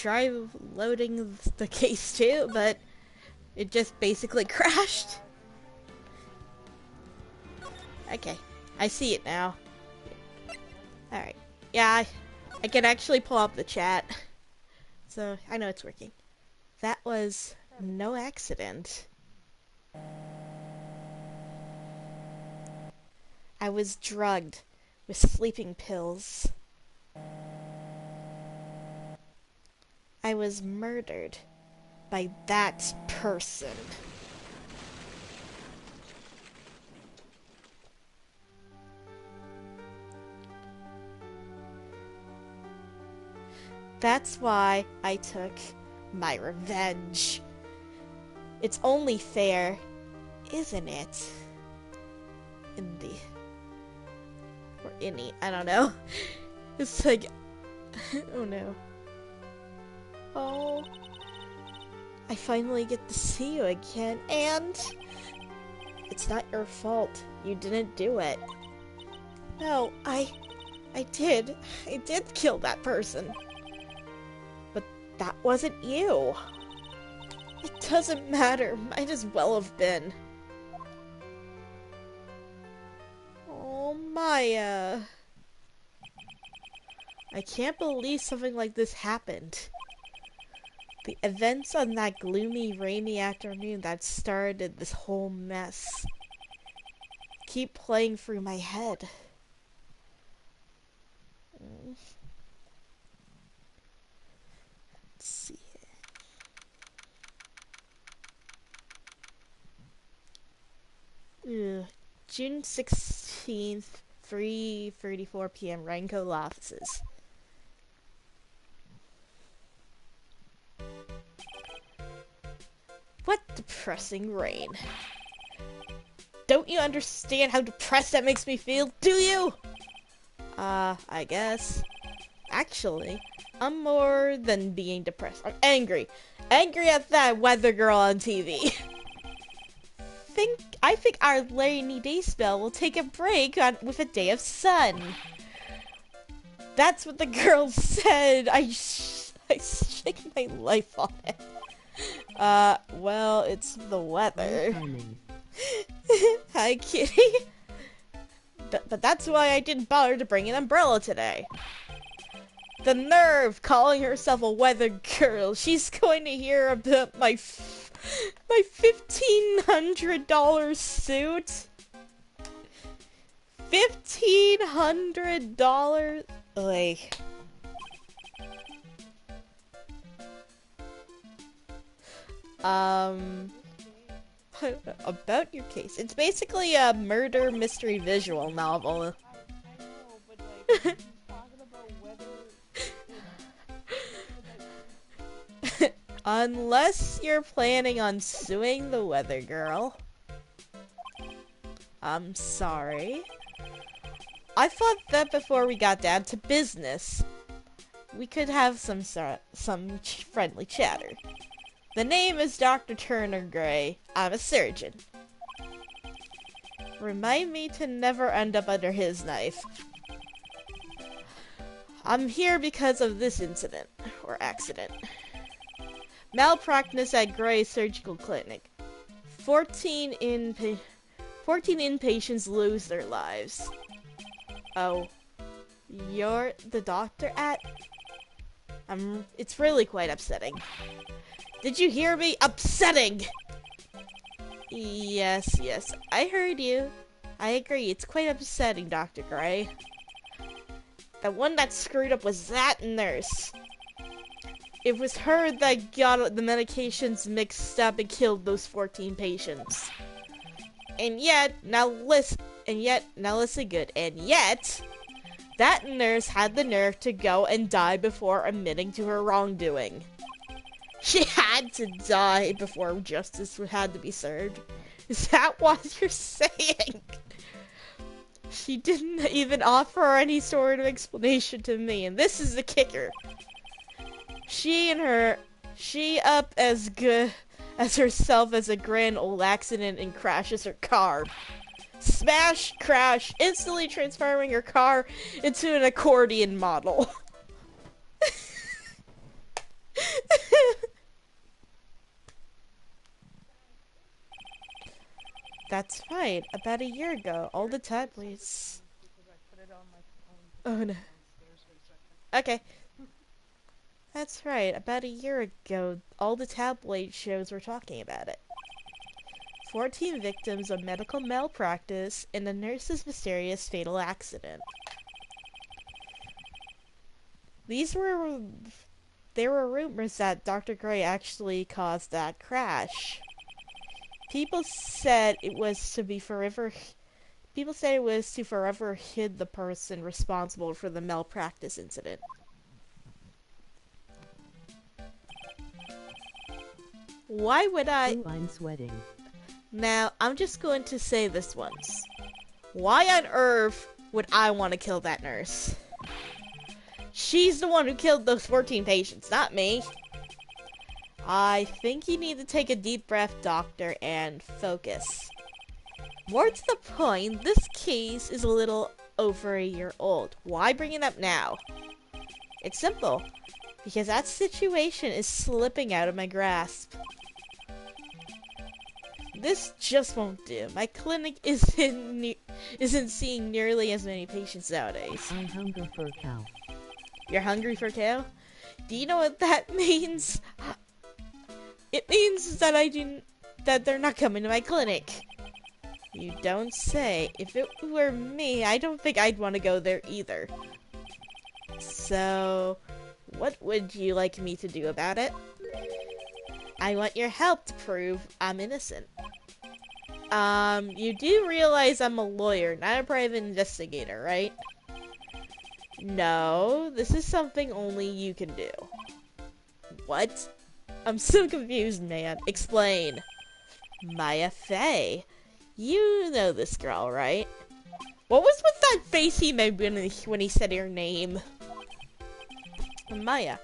tried loading the case too, but it just basically crashed. Okay, I see it now. Alright. Yeah, I can actually pull up the chat. So, I know it's working. That was no accident. I was drugged with sleeping pills. I was murdered by that person. That's why I took my revenge. It's only fair, isn't it? Or any, I don't know. It's like, oh no. Oh, I finally get to see you again, and it's not your fault. You didn't do it. No, I did. I did kill that person. But that wasn't you. It doesn't matter. Might as well have been. Oh, Maya. I can't believe something like this happened. The events on that gloomy, rainy afternoon that started this whole mess keep playing through my head. Let's see here. June 16th, 3:34 p.m. Ranko offices. What depressing rain. Don't you understand how depressed that makes me feel, do you? I guess. Actually, I'm more than being depressed. I'm angry. Angry at that weather girl on TV. I think our rainy day spell will take a break with a day of sun. That's what the girl said. I shake my life on it. Well, it's the weather. Hi, kitty. But that's why I didn't bother to bring an umbrella today. The nerve, calling herself a weather girl. She's going to hear about my $1,500 suit. $1,500? Like... about your case. It's basically a murder mystery visual novel. Unless you're planning on suing the weather girl. I'm sorry. I thought that before we got down to business, we could have some friendly chatter. The name is Dr. Turner Gray. I'm a surgeon. Remind me to never end up under his knife. I'm here because of this incident, or accident. Malpractice at Gray Surgical Clinic. 14 inpatients lose their lives. Oh, you're the doctor at? It's really quite upsetting. Did you hear me? Upsetting! Yes, I heard you. I agree, it's quite upsetting, Dr. Gray. The one that screwed up was that nurse. It was her that got the medications mixed up and killed those 14 patients. And yet, now listen good, and yet, that nurse had the nerve to go and die before admitting to her wrongdoing. She had to die before justice had to be served. Is that what you're saying? She didn't even offer any sort of explanation to me, and this is the kicker. She up as good as herself as a grand old accident and crashes her car. Smash, crash, instantly transforming her car into an accordion model. That's right. About a year ago, all the tabloids. Oh no. Okay. That's right. About a year ago, all the tabloid shows were talking about it. 14 victims of medical malpractice and a nurse's mysterious fatal accident. These were There were rumors that Dr. Gray actually caused that crash. People said it was to be forever People said it was to forever hid the person responsible for the malpractice incident. Why would I? Ooh, I'm sweating. Now, I'm just going to say this once. Why on earth would I want to kill that nurse? She's the one who killed those 14 patients, not me. I think you need to take a deep breath, doctor, and focus. More to the point, this case is a little over a year old. Why bring it up now? It's simple. Because that situation is slipping out of my grasp. This just won't do. My clinic isn't seeing nearly as many patients nowadays. I hunger for cow. You're hungry for cow? Do you know what that means? It means that that they're not coming to my clinic. You don't say. If it were me, I don't think I'd want to go there either. So, what would you like me to do about it? I want your help to prove I'm innocent. You do realize I'm a lawyer, not a private investigator, right? No, this is something only you can do. What? I'm so confused, man. Explain. Maya Fey. You know this girl, right? What was with that face he made when he said her name? Maya.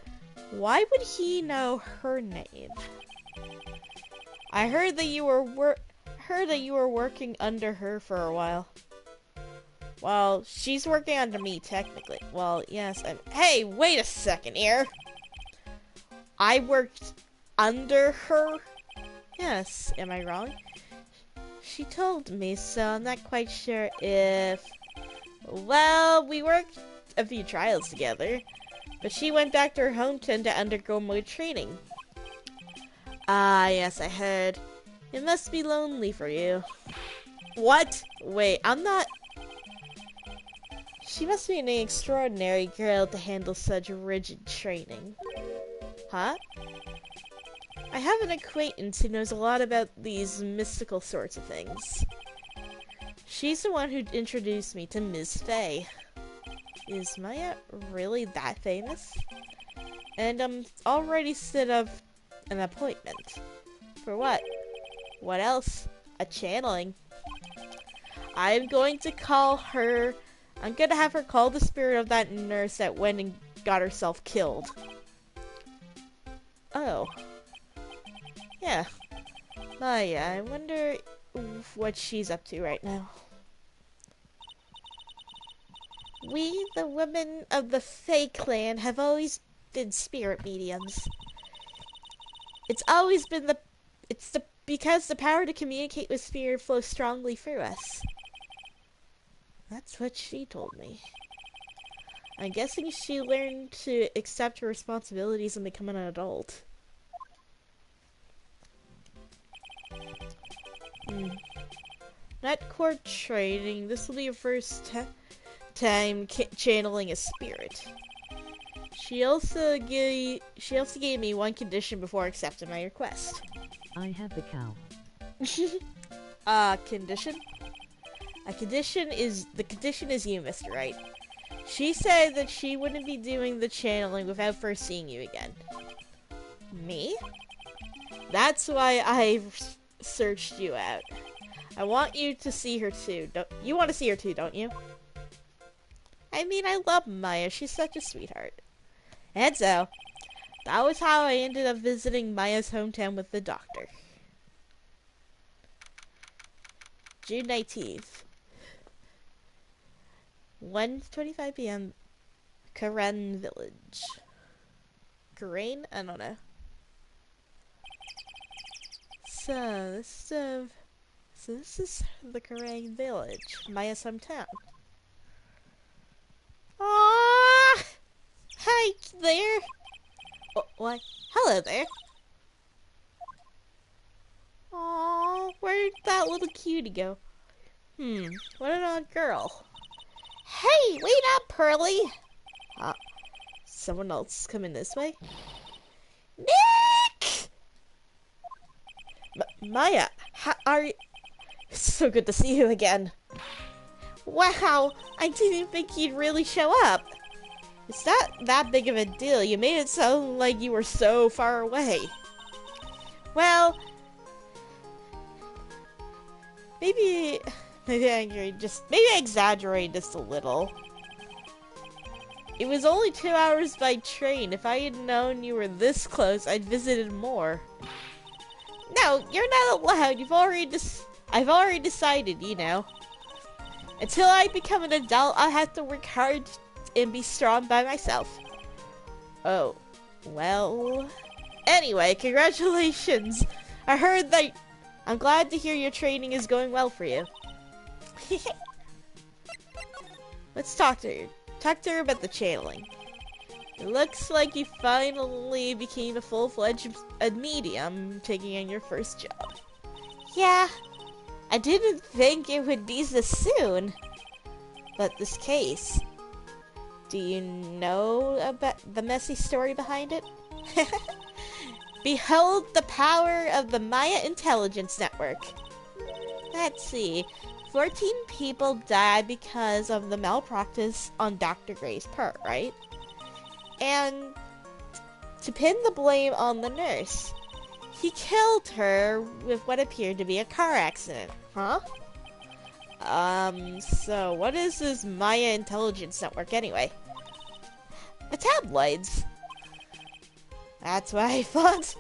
Why would he know her name? I heard that you were working under her for a while. Well, she's working under me, technically. Well, yes, hey, wait a second here. I worked under her? Yes, am I wrong? She told me, so I'm not quite sure if... Well, we worked a few trials together, but she went back to her hometown to undergo more training. Ah, yes, I heard. It must be lonely for you. What? Wait, I'm not... She must be an extraordinary girl to handle such rigid training. Huh? I have an acquaintance who knows a lot about these mystical sorts of things. She's the one who introduced me to Ms. Fey. Is Maya really that famous? And I'm already set up an appointment. For what? What else? A channeling. I'm going to have her call the spirit of that nurse that went and got herself killed. Oh. Yeah. Maya, I wonder what she's up to right now. We, the women of the Fae clan, have always been spirit mediums. Because the power to communicate with spirit flows strongly through us. That's what she told me. I'm guessing she learned to accept her responsibilities and become an adult. Not court training. This will be your first time channeling a spirit. She also gave me one condition before accepting my request. I have the cow. Condition? The condition is you, Mr. Wright. She said that she wouldn't be doing the channeling without first seeing you again. Me? That's why I searched you out. I want you to see her too. You want to see her too, don't you? I mean, I love Maya. She's such a sweetheart. And so, that was how I ended up visiting Maya's hometown with the doctor. June 19th. 1:25 p.m. Karen Village. Karen? I don't know. So, this is So this is the Kerrang village, Maya's hometown. Ah, hi there. What? Hello there. Aw, where'd that little cutie go? What an odd girl. Hey, wait up, Pearly. Someone else coming this way? Nick! Maya, how are you? It's so good to see you again. Wow, I didn't think you'd really show up. It's not that big of a deal. You made it sound like you were so far away. Well, maybe I exaggerated just a little. It was only 2 hours by train. If I had known you were this close, I'd visited more. No, you're not allowed. I've already decided, you know. Until I become an adult, I'll have to work hard and be strong by myself. Oh, well. Anyway, congratulations. I'm glad to hear your training is going well for you. Let's talk to her. Talk to her about the channeling. It looks like you finally became a full-fledged medium, taking on your first job. Yeah, I didn't think it would be this soon. But this case, do you know about the messy story behind it? Behold the power of the Maya Intelligence Network. Let's see. 14 people died because of the malpractice on Dr. Gray's part, right? And to pin the blame on the nurse, he killed her with what appeared to be a car accident, huh? So what is this Maya Intelligence Network anyway? The tabloids. That's what I thought.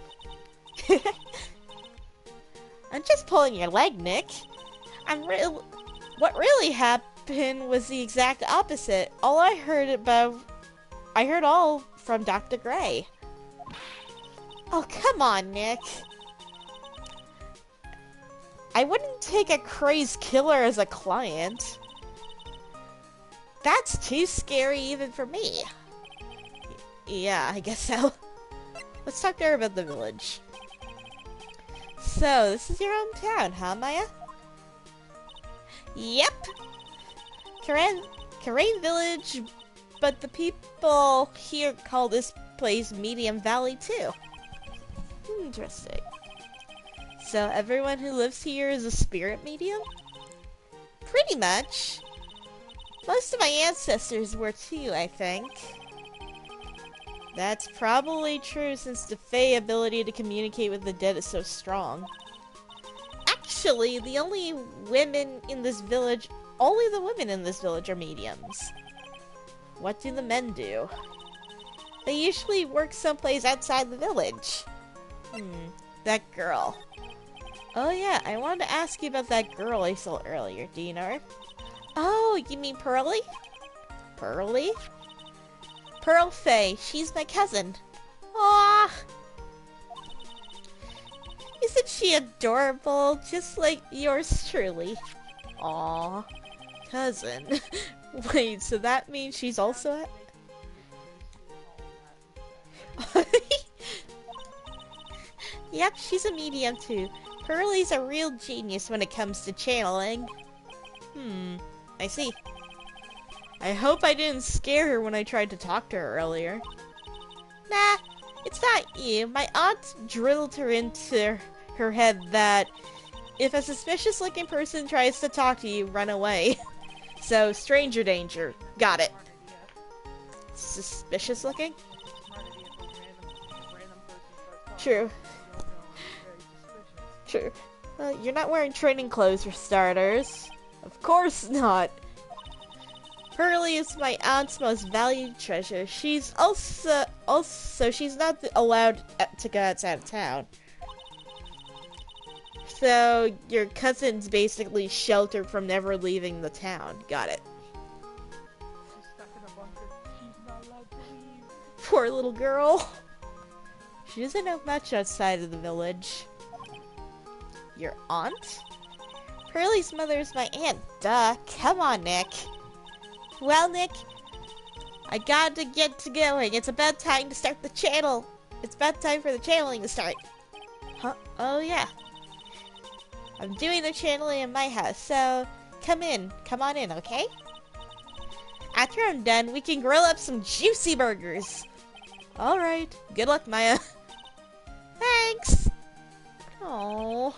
I'm just pulling your leg, Nick. What really happened was the exact opposite. I heard all from Dr. Gray. Oh, come on, Nick. I wouldn't take a crazed killer as a client. That's too scary even for me. Yeah, I guess so. Let's talk to her about the village. So, this is your hometown, huh, Maya? Yep. Karain Village, but the people here call this place Medium Valley too. Interesting. So everyone who lives here is a spirit medium? Pretty much. Most of my ancestors were too, I think. That's probably true since the Fae ability to communicate with the dead is so strong. Actually, the only women in this village are mediums. What do the men do? They usually work someplace outside the village. That girl. Oh yeah, I wanted to ask you about that girl I saw earlier. Do you know her? Oh, you mean Pearly? Pearly? Pearl Faye. She's my cousin. Aww. Isn't she adorable? Just like yours truly. Aww. Cousin. Wait, so that means she's also Yep, she's a medium too. Pearly's a real genius when it comes to channeling. I see. I hope I didn't scare her when I tried to talk to her earlier. Nah, it's not you. My aunt drilled her into her head that if a suspicious-looking person tries to talk to you, run away. So, stranger danger. Got it. Suspicious-looking? True. True. You're not wearing training clothes for starters. Of course not. Pearly is my aunt's most valued treasure. She's also she's not allowed to go outside of town. So your cousin's basically sheltered from never leaving the town. Got it. She's stuck in a bunker. She's not allowed to leave. Poor little girl. She doesn't know much outside of the village. Your aunt? Curly's mother is my aunt. Duh. Come on, Nick. Well, Nick, I got to get to going. It's about time to start the channel. It's about time for the channeling to start. Huh? Oh, yeah. I'm doing the channeling in my house, so come on in, okay? After I'm done, we can grill up some juicy burgers. Alright, good luck, Maya. Thanks! Oh.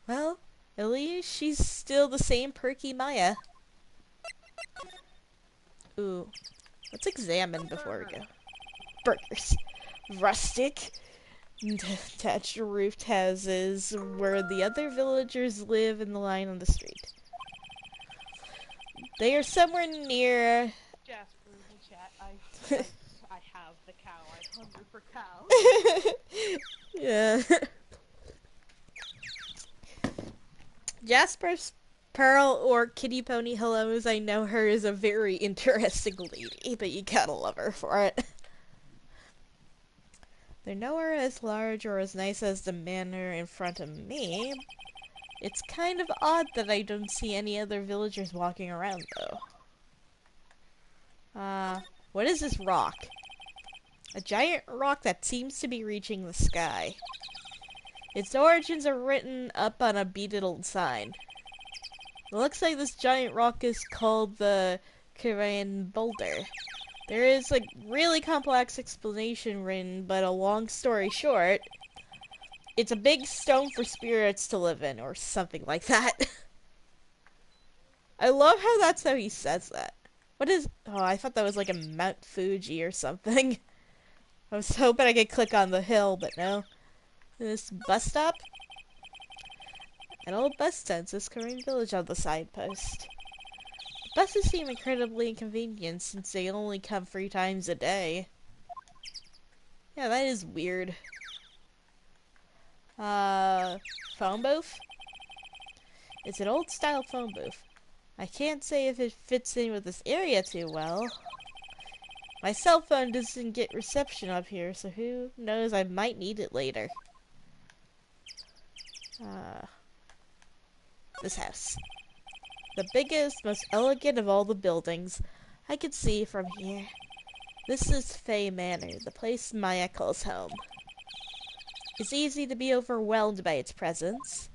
Well, at least she's still the same perky Maya. Ooh, let's examine before we go. Burgers. Rustic. Detached roofed houses where the other villagers live in the line on the street. They are somewhere near. Jasper in the chat. I have the cow. I'm hungry for cows. Yeah. Jasper's Pearl or Kitty Pony Hellos, I know her is a very interesting lady, but you gotta love her for it. They're nowhere as large or as nice as the manor in front of me. It's kind of odd that I don't see any other villagers walking around, though. What is this rock? A giant rock that seems to be reaching the sky. Its origins are written up on a beaded old sign. It looks like this giant rock is called the Korean Boulder. There is a really complex explanation written, but a long story short, it's a big stone for spirits to live in, or something like that. I love how he says that. What is... Oh, I thought that was like a Mount Fuji or something. I was hoping I could click on the hill, but no. This bus stop? An old bus stand says Korean Village on the signpost. Buses seem incredibly inconvenient since they only come 3 times a day. Yeah, that is weird. Phone booth? It's an old style phone booth. I can't say if it fits in with this area too well. My cell phone doesn't get reception up here, so who knows, I might need it later. This house. The biggest, most elegant of all the buildings I could see from here. This is Fay Manor, the place Maya calls home. It's easy to be overwhelmed by its presence.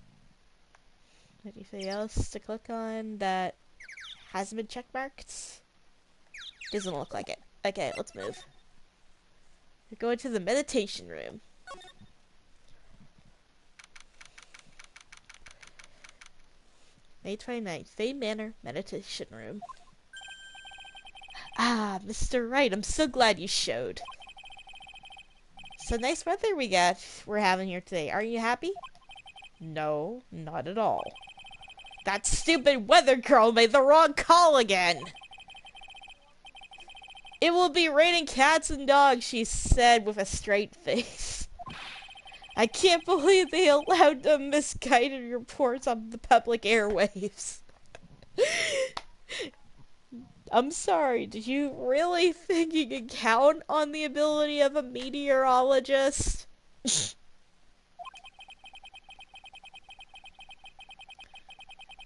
Anything else to click on that hasn't been checkmarked? Doesn't look like it. Okay, let's move. We're going to the meditation room. May 29th, Fay Manor Meditation Room. Ah, Mr. Wright, I'm so glad you showed. So nice weather we're having here today. Are you happy? No, not at all. That stupid weather girl made the wrong call again. It will be raining cats and dogs, she said with a straight face. I can't believe they allowed the misguided reports on the public airwaves. I'm sorry, did you really think you could count on the ability of a meteorologist?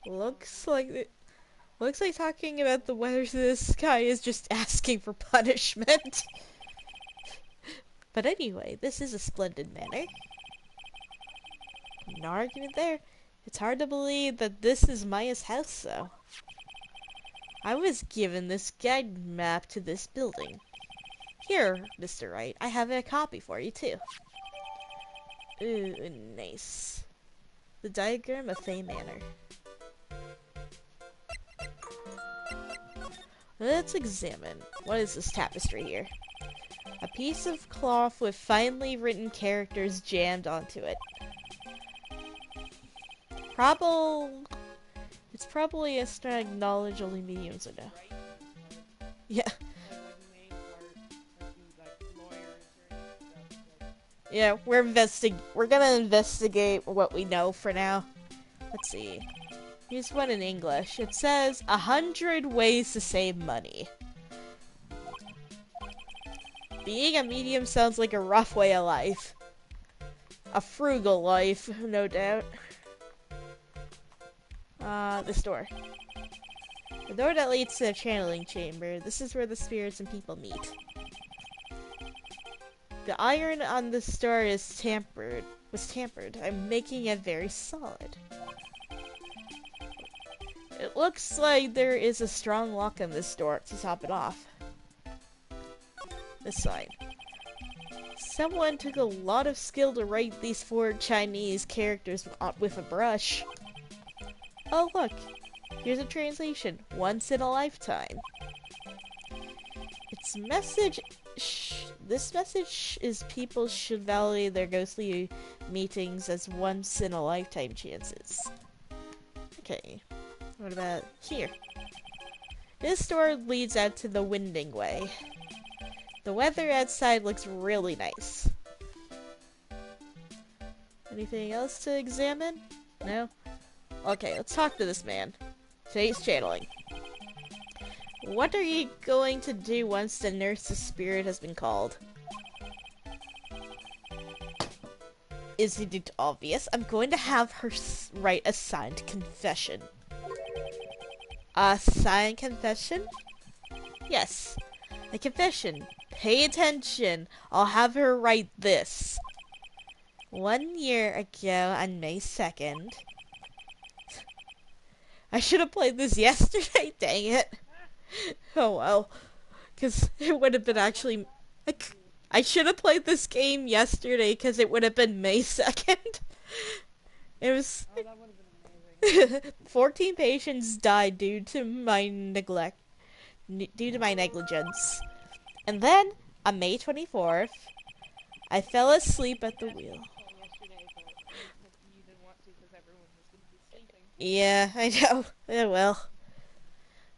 Looks like talking about the weather to the sky is just asking for punishment. But anyway, this is a splendid manor. No argument there. It's hard to believe that this is Maya's house, though. I was given this guide map to this building. Here, Mr. Wright, I have a copy for you, too. Ooh, nice. The diagram of Fay Manor. Let's examine. What is this tapestry here? A piece of cloth with finely written characters jammed onto it. It's probably a strong knowledge only mediums would know. Yeah. Yeah, we're gonna investigate what we know for now. Let's see. Here's one in English. It says 100 ways to save money. Being a medium sounds like a rough way of life. A frugal life, no doubt. This door. The door that leads to the channeling chamber. This is where the spirits and people meet. The iron on this door is tampered. I'm making it very solid. It looks like there is a strong lock on this door to top it off. This side. Someone took a lot of skill to write these 4 Chinese characters with a brush. Oh look, here's a translation. Once in a lifetime. Its message... this message is people should value their ghostly meetings as once in a lifetime chances. Okay, what about here? This door leads out to the winding way. The weather outside looks really nice. Anything else to examine? No? Okay, let's talk to this man. Today's channeling. What are you going to do once the nurse's spirit has been called? Isn't it obvious? I'm going to have her write a signed confession. A signed confession? Yes, a confession. Pay attention. I'll have her write this. 1 year ago on May 2nd. I should have played this yesterday, dang it. Oh well. Because it would have been actually... I should have played this game yesterday because it would have been May 2nd. It was... Oh, that would have been amazing. 14 patients died due to my negligence. And then, on May 24th, I fell asleep at the wheel. Yesterday, but you didn't want to because everyone was going to be sleeping. Yeah, I know. Yeah, well.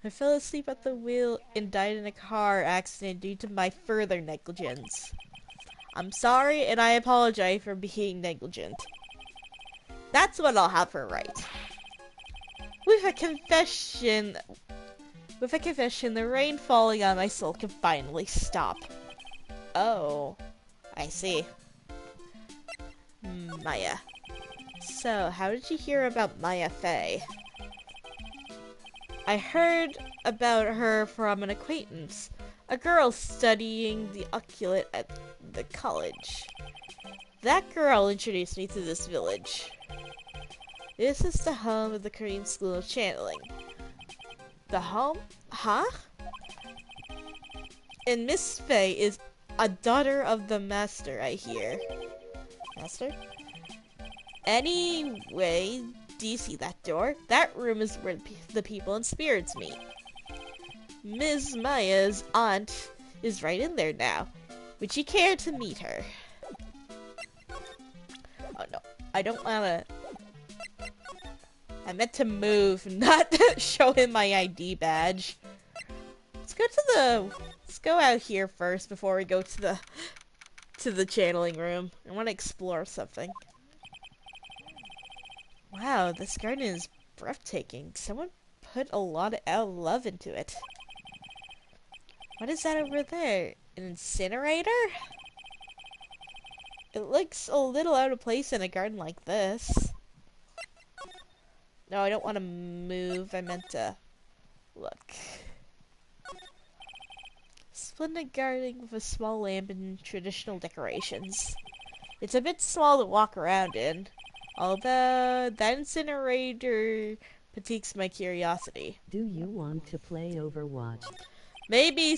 I fell asleep at the wheel and died in a car accident due to my further negligence. I'm sorry and I apologize for being negligent. That's what I'll have her write. With a confession, the rain falling on my soul can finally stop. Oh, I see. Maya. So, how did you hear about Maya Fey? I heard about her from an acquaintance, a girl studying the occult at the college. That girl introduced me to this village. This is the home of the Korean School of Channeling. The home? Huh? And Miss Fey is a daughter of the master, I hear. Master? Anyway, do you see that door? That room is where the people and spirits meet. Ms. Maya's aunt is right in there now. Would you care to meet her? Oh no, I don't wanna... I meant to move, not show him my ID badge. Let's go out here first before we go to the channeling room. I want to explore something. Wow, this garden is breathtaking. Someone put a lot of love into it. What is that over there? An incinerator? It looks a little out of place in a garden like this. No, I don't want to move. I meant to look. Splendid garden with a small lamp and traditional decorations. It's a bit small to walk around in. Although, that incinerator piques my curiosity. Do you want to play Overwatch? Maybe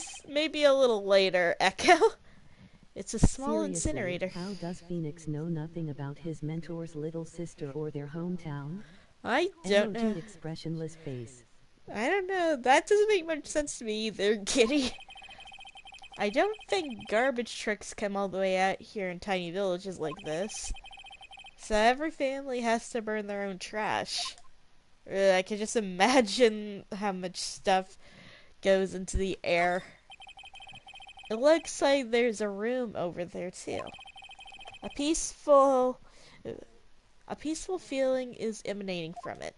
a little later, Echo. It's a small Seriously, incinerator. how does Phoenix know nothing about his mentor's little sister or their hometown? I don't know. Emoji expressionless face. I don't know. That doesn't make much sense to me either, Kitty. I don't think garbage trucks come all the way out here in tiny villages like this. So every family has to burn their own trash. I can just imagine how much stuff goes into the air. It looks like there's a room over there too. A peaceful feeling is emanating from it.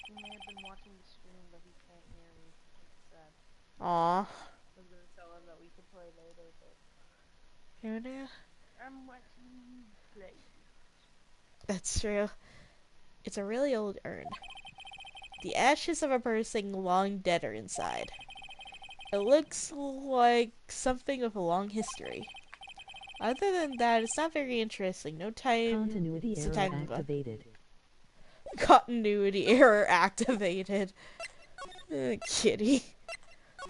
He may have been watching the stream, but he can't hear me. It's sad. Aww. I was gonna tell him that we could play later, but Here now. I'm watching you play. That's true. It's a really old urn. The ashes of a person long dead are inside. It looks like something with a long history. Other than that, it's not very interesting. No time. Continuity It's a error time move on. activated. Continuity error activated. Kitty.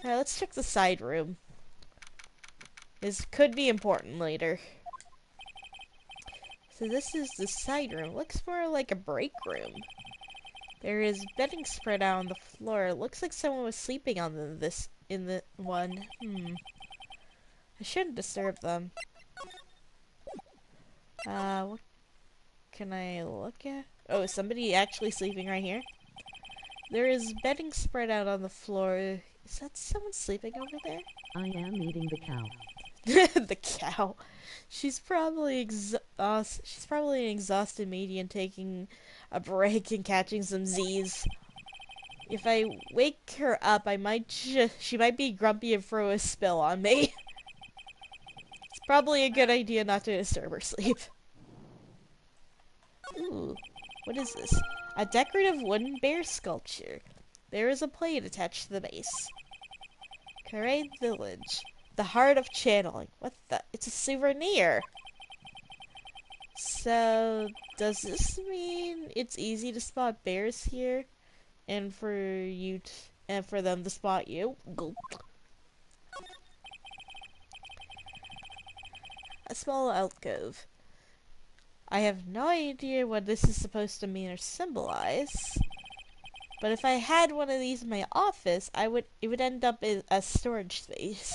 Now let's check the side room. This could be important later. So this is the side room. Looks more like a break room. There is bedding spread out on the floor. It looks like someone was sleeping on in the one. I shouldn't disturb them. What can I look at? Oh, is somebody actually sleeping right here? There is bedding spread out on the floor. Is that someone sleeping over there? I am eating the cow. The cow. She's probably She's probably an exhausted medium taking a break and catching some Z's. If I wake her up, she might be grumpy and throw a spill on me. It's probably a good idea not to disturb her sleep. Ooh, what is this? A decorative wooden bear sculpture. There is a plate attached to the base. Carré Village. The heart of channeling. What the? It's a souvenir. So, does this mean it's easy to spot bears here? And for and for them to spot you? Gulp. A small alcove. I have no idea what this is supposed to mean or symbolize. But if I had one of these in my office, it would end up in a storage space.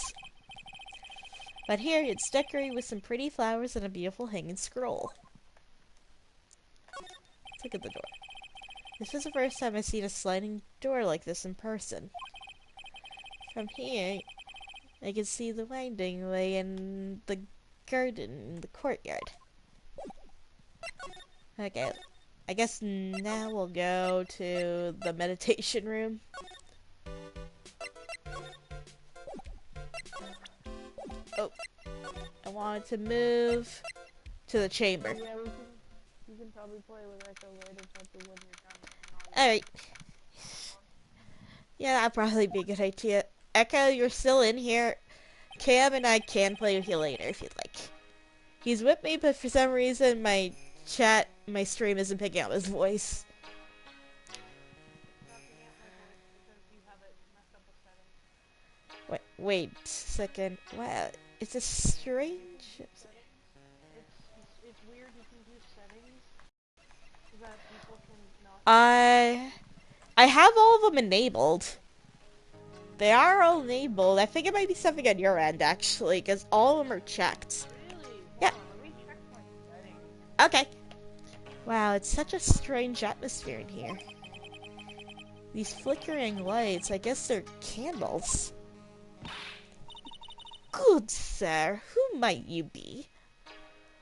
But here, it's decorated with some pretty flowers and a beautiful hanging scroll. Let's look at the door. This is the first time I've seen a sliding door like this in person. From here, I can see the winding way and the garden in the courtyard. Okay, I guess now we'll go to the meditation room. Oh, I wanted to move to the chamber. Yeah, you can probably play with Echo later, probably when you're done. Alright. Yeah, that'd probably be a good idea. Echo, you're still in here. Cam and I can play with you later if you'd like. He's with me, but for some reason my stream isn't picking up his voice. Wait a second. Wow, it's a strange... It's weird you can do settings so that people can not... I have all of them enabled. They are all enabled. I think it might be something on your end, actually, because all of them are checked. Really? Yeah. Hold on, let me check my settings. Okay. Wow, it's such a strange atmosphere in here. These flickering lights, I guess they're candles. Good sir, who might you be?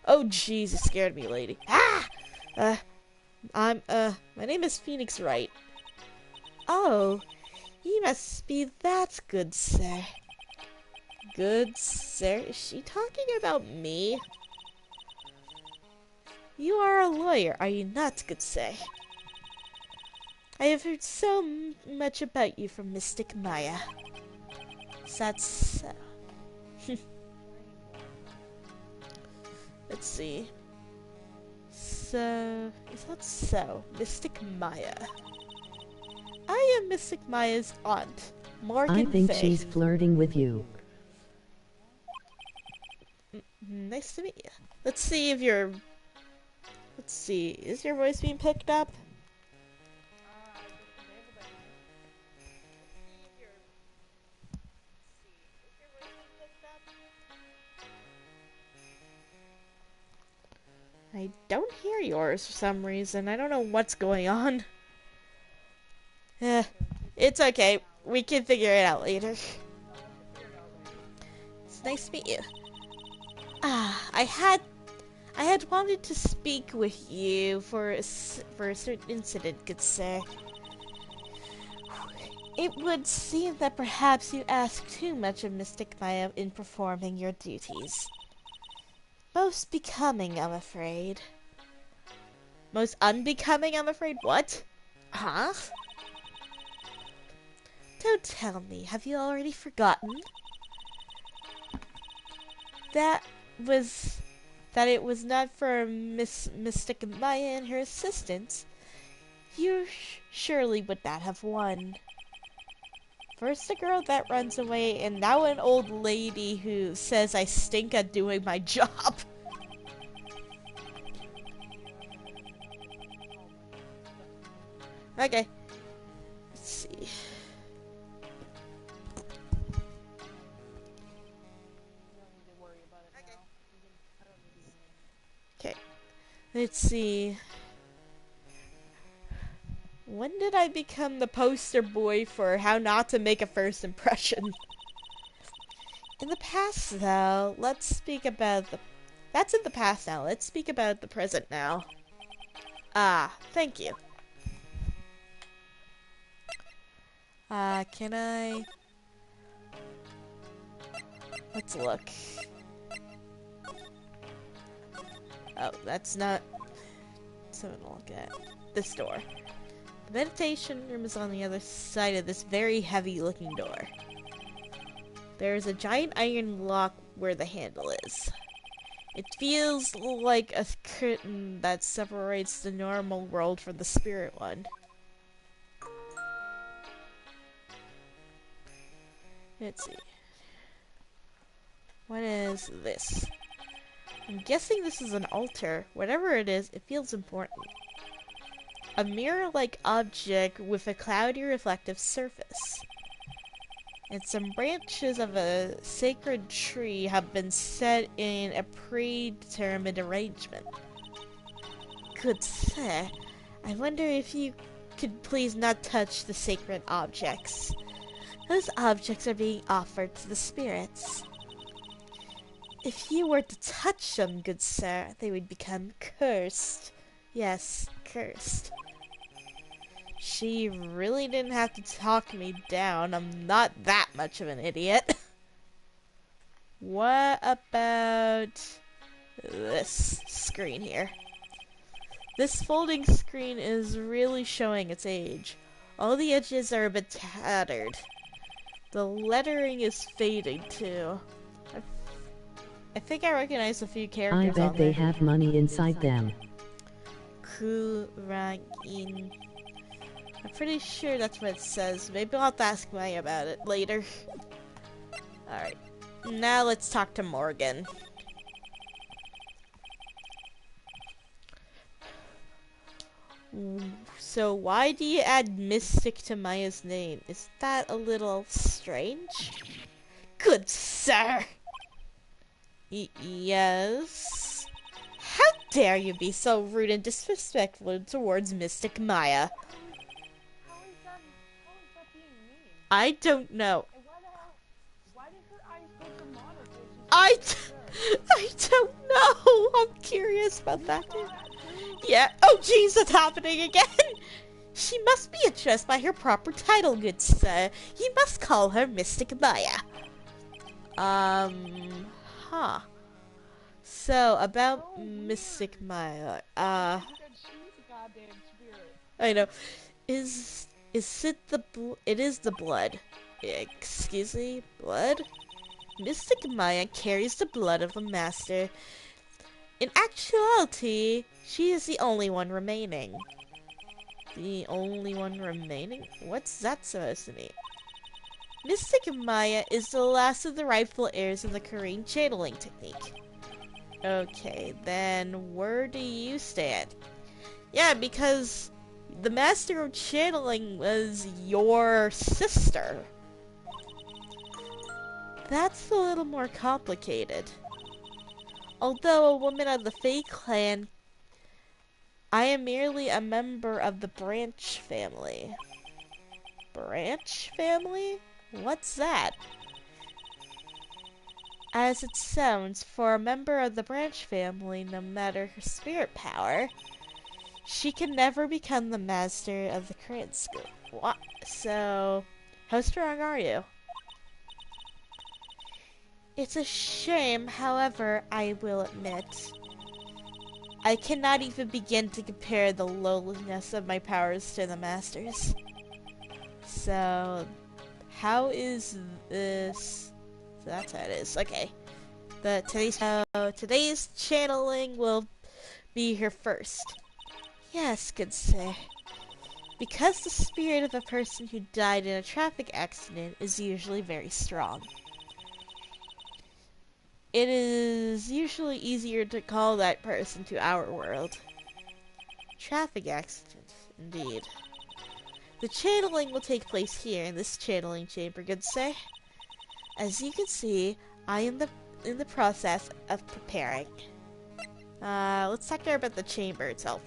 Oh jeez, it scared me, lady. Ah! My name is Phoenix Wright. Oh, you must be that good sir. Good sir? Is she talking about me? You are a lawyer, are you not, good sir? I have heard so much about you from Mystic Maya. Is that so? Let's see. So, is that so? Mystic Maya. I am Mystic Maya's aunt, Morgan I think Fay. she's flirting with you. Nice to meet you. Let's see if you're... Let's see, is your voice being picked up? I don't hear yours for some reason. I don't know what's going on. It's okay. We can figure it out later. It's nice to meet you. I had wanted to speak with you for a certain incident, good sir. It would seem that perhaps you ask too much of Mystic Maya in performing your duties. Most becoming, I'm afraid. Most unbecoming, I'm afraid. What? Huh? Don't tell me. Have you already forgotten? That was... That it was not for Mystic Maya and her assistants. You surely would not have won. First a girl that runs away, and now an old lady who says I stink at doing my job. Okay. Let's see. You don't need to worry about it now. I don't need to. Okay. Let's see. When did I become the poster boy for how not to make a first impression? In the past, though, let's speak about the... That's in the past now. Let's speak about the present now. Ah, thank you. Can I... Let's look. Oh, that's not... something to look at. This door. The meditation room is on the other side of this very heavy-looking door. There's a giant iron lock where the handle is. It feels like a curtain that separates the normal world from the spirit one. Let's see. What is this? I'm guessing this is an altar. Whatever it is, it feels important. A mirror-like object with a cloudy reflective surface. And some branches of a sacred tree have been set in a predetermined arrangement. Good sir, I wonder if you could please not touch the sacred objects. Those objects are being offered to the spirits. If you were to touch them, good sir, they would become cursed. Yes, cursed. She really didn't have to talk me down. I'm not that much of an idiot. What about this screen here? This folding screen is really showing its age. All the edges are a bit tattered. The lettering is fading too. I think I recognize a few characters I bet on they there. have money inside them. Kuragin. I'm pretty sure that's what it says. Maybe I'll have to ask Maya about it later. Alright. Now let's talk to Morgan. So why do you add Mystic to Maya's name? Is that a little strange? Good sir! Yes? How dare you be so rude and disrespectful towards Mystic Maya? How is that being mean? I don't know. And why the hell? Why did her eyes go to monocles? I don't know. I'm curious about that too. Yeah. Oh, jeez, that's happening again. She must be addressed by her proper title, good sir. You must call her Mystic Maya. Huh. So, about Mystic Maya, Because she's a goddamn spirit. I know. Is it it is the blood. Excuse me, blood? Mystic Maya carries the blood of the master. In actuality, she is the only one remaining. The only one remaining? What's that supposed to mean? Mystic Maya is the last of the rightful heirs of the Korean channeling technique. Okay, then where do you stand? Yeah, because the master of channeling was your sister. That's a little more complicated. Although a woman of the Fae clan, I am merely a member of the Branch family. Branch family? What's that? As it sounds, for a member of the Branch family, no matter her spirit power, she can never become the master of the Korean school. What? So, how strong are you? It's a shame, however, I will admit. I cannot even begin to compare the lowliness of my powers to the Master's. So, how is this? So that's how it is. Okay. Today's channeling will be here first. Yes, good sir. Because the spirit of a person who died in a traffic accident is usually very strong, it is usually easier to call that person to our world. Traffic accident, indeed. The channeling will take place here in this channeling chamber, good sir. As you can see, I am in the process of preparing. Let's talk more about the chamber itself.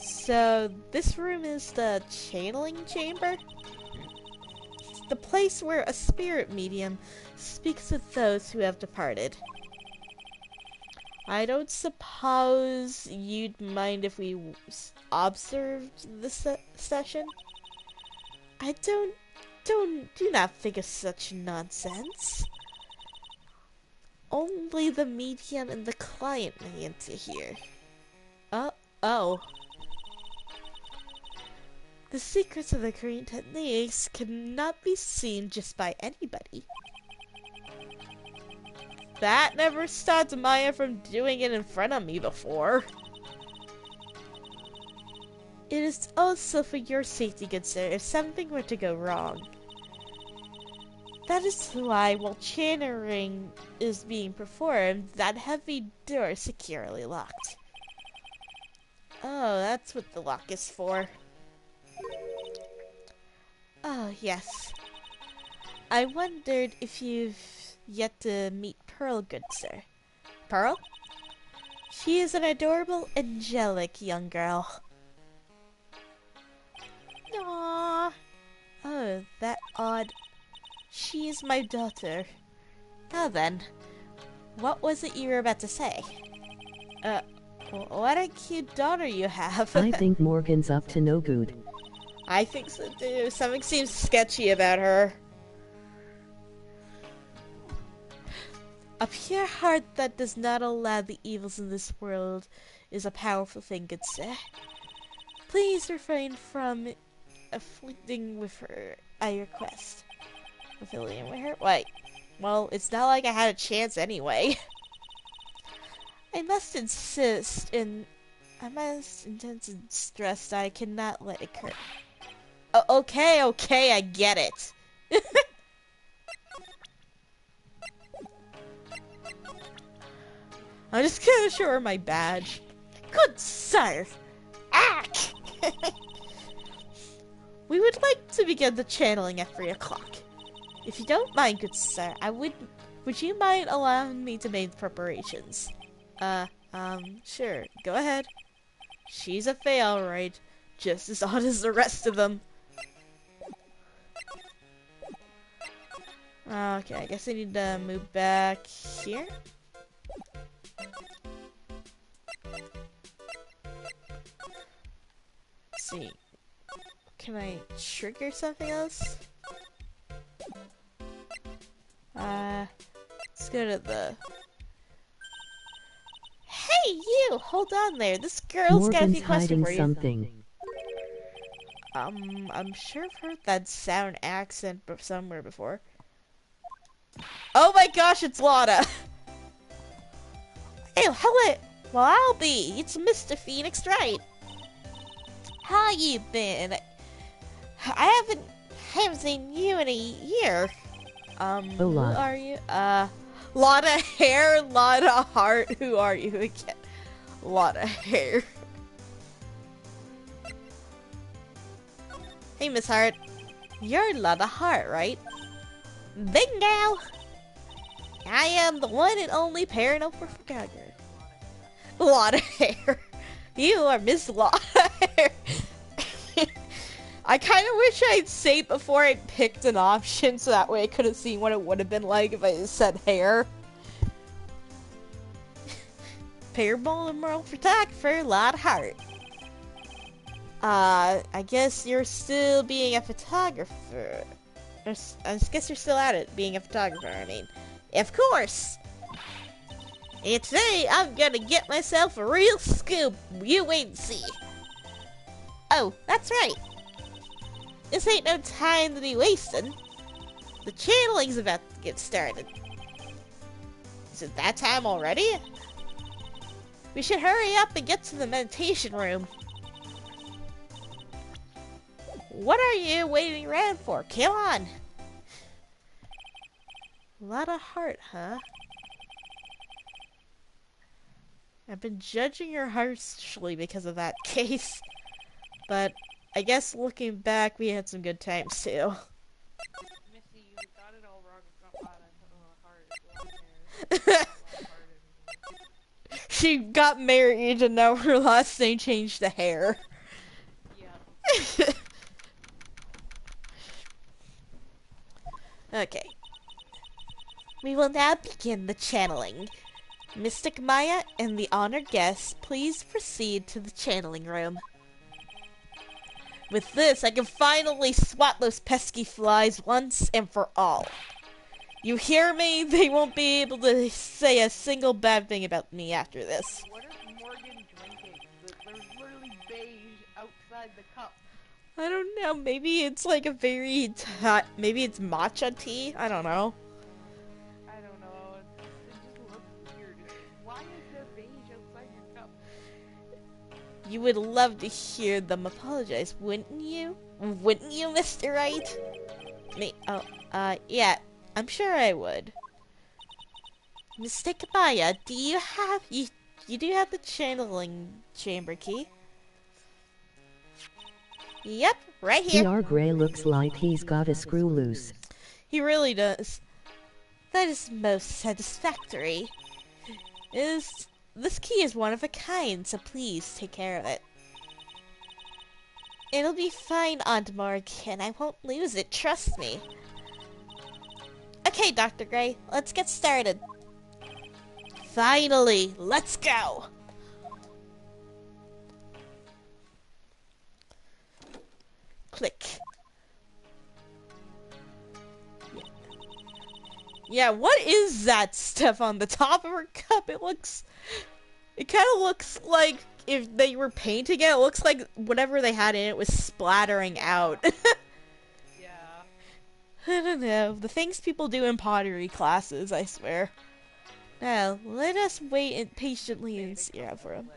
So, this room is the channeling chamber. It's the place where a spirit medium speaks with those who have departed. I don't suppose you'd mind if we observed this session? I do not think of such nonsense. Only the medium and the client may enter here. Oh. The secrets of the green techniques cannot be seen just by anybody. That never stopped Maya from doing it in front of me before. It is also for your safety, good sir, if something were to go wrong. That is why, while channeling is being performed, that heavy door is securely locked. Oh, that's what the lock is for. Oh, yes. I wondered if you've yet to meet Pearl, good sir. Pearl? She is an adorable, angelic young girl. Aww. Oh, that odd. She is my daughter. Now then, what was it you were about to say? What a cute daughter you have. I think Morgan's up to no good. I think so too. Something seems sketchy about her. A pure heart that does not allow the evils in this world is a powerful thing, good sir. Please refrain from afflicting with her, I request. Affiliating with her? Wait. Well, it's not like I had a chance anyway. I must insist and stress that I cannot let it occur. Okay, I get it. I'm just gonna show her my badge. Good sir! Ack! We would like to begin the channeling at 3 o'clock. If you don't mind, good sir, would you mind allowing me to make preparations? Sure, go ahead. She's a fail, right? Just as odd as the rest of them. Okay, I guess I need to move back here. Let's see. Can I trigger something else? Let's go to the... Hey, you! Hold on there. This girl's got a few questions for you. Something. I'm sure I've heard that sound accent somewhere before. Oh my gosh, it's Lotta! Hey, hello! Well, I'll be. It's Mr. Phoenix Wright. How you been? I haven't seen you in a year. Who are you? Lotta Hair, Lotta Heart. Who are you again? Lotta Hair. Hey, Miss Hart. You're Lotta Hart, right? Bingo! I am the one and only paranormal photographer. Lotta Hair. You are Miss Lotta Hair. I kind of wish I'd saved before I picked an option so that way I could have seen what it would have been like if I said hair. Paranormal photographer, Lotta Hart. I guess you're still being a photographer. I guess you're still at it, being a photographer, I mean. Of course! And today I'm gonna get myself a real scoop. You wait and see. Oh, that's right. This ain't no time to be wasting. The channeling's about to get started. Is it that time already? We should hurry up and get to the meditation room. What are you waiting around for? Come on. A lot of heart, huh? I've been judging her harshly because of that case. But I guess looking back, we had some good times too. Missy, you got it all wrong. It's not bad. I put a lot of heart. It's a lot of hair. It's not a lot of heart anymore. She got married and now her last name changed to hair. Yeah. Okay. We will now begin the channeling. Mystic Maya and the honored guests, please proceed to the channeling room. With this, I can finally swat those pesky flies once and for all. You hear me? They won't be able to say a single bad thing about me after this. What is Morgan drinking? There's literally beige outside the cup. I don't know, maybe it's like a very maybe it's matcha tea? I don't know. I don't know. It just looks weird. Why is there beige outside your cup? You would love to hear them apologize, wouldn't you? Wouldn't you, Mr. Wright? Yeah, I'm sure I would. Mystic Maya, do you have you do have the channeling chamber key? Yep, right here. Dr. Gray looks like he's got a screw loose. He really does. That is most satisfactory. This key is one of a kind, so please take care of it. It'll be fine, Aunt Morgan. I won't lose it, trust me. Okay, Dr. Gray, let's get started. Finally, let's go! Click. Yeah, what is that stuff on the top of her cup? It kind of looks like if they were painting it, it looks like whatever they had in it was splattering out. Yeah. I don't know. The things people do in pottery classes, I swear. Now, let us wait patiently and see out for him.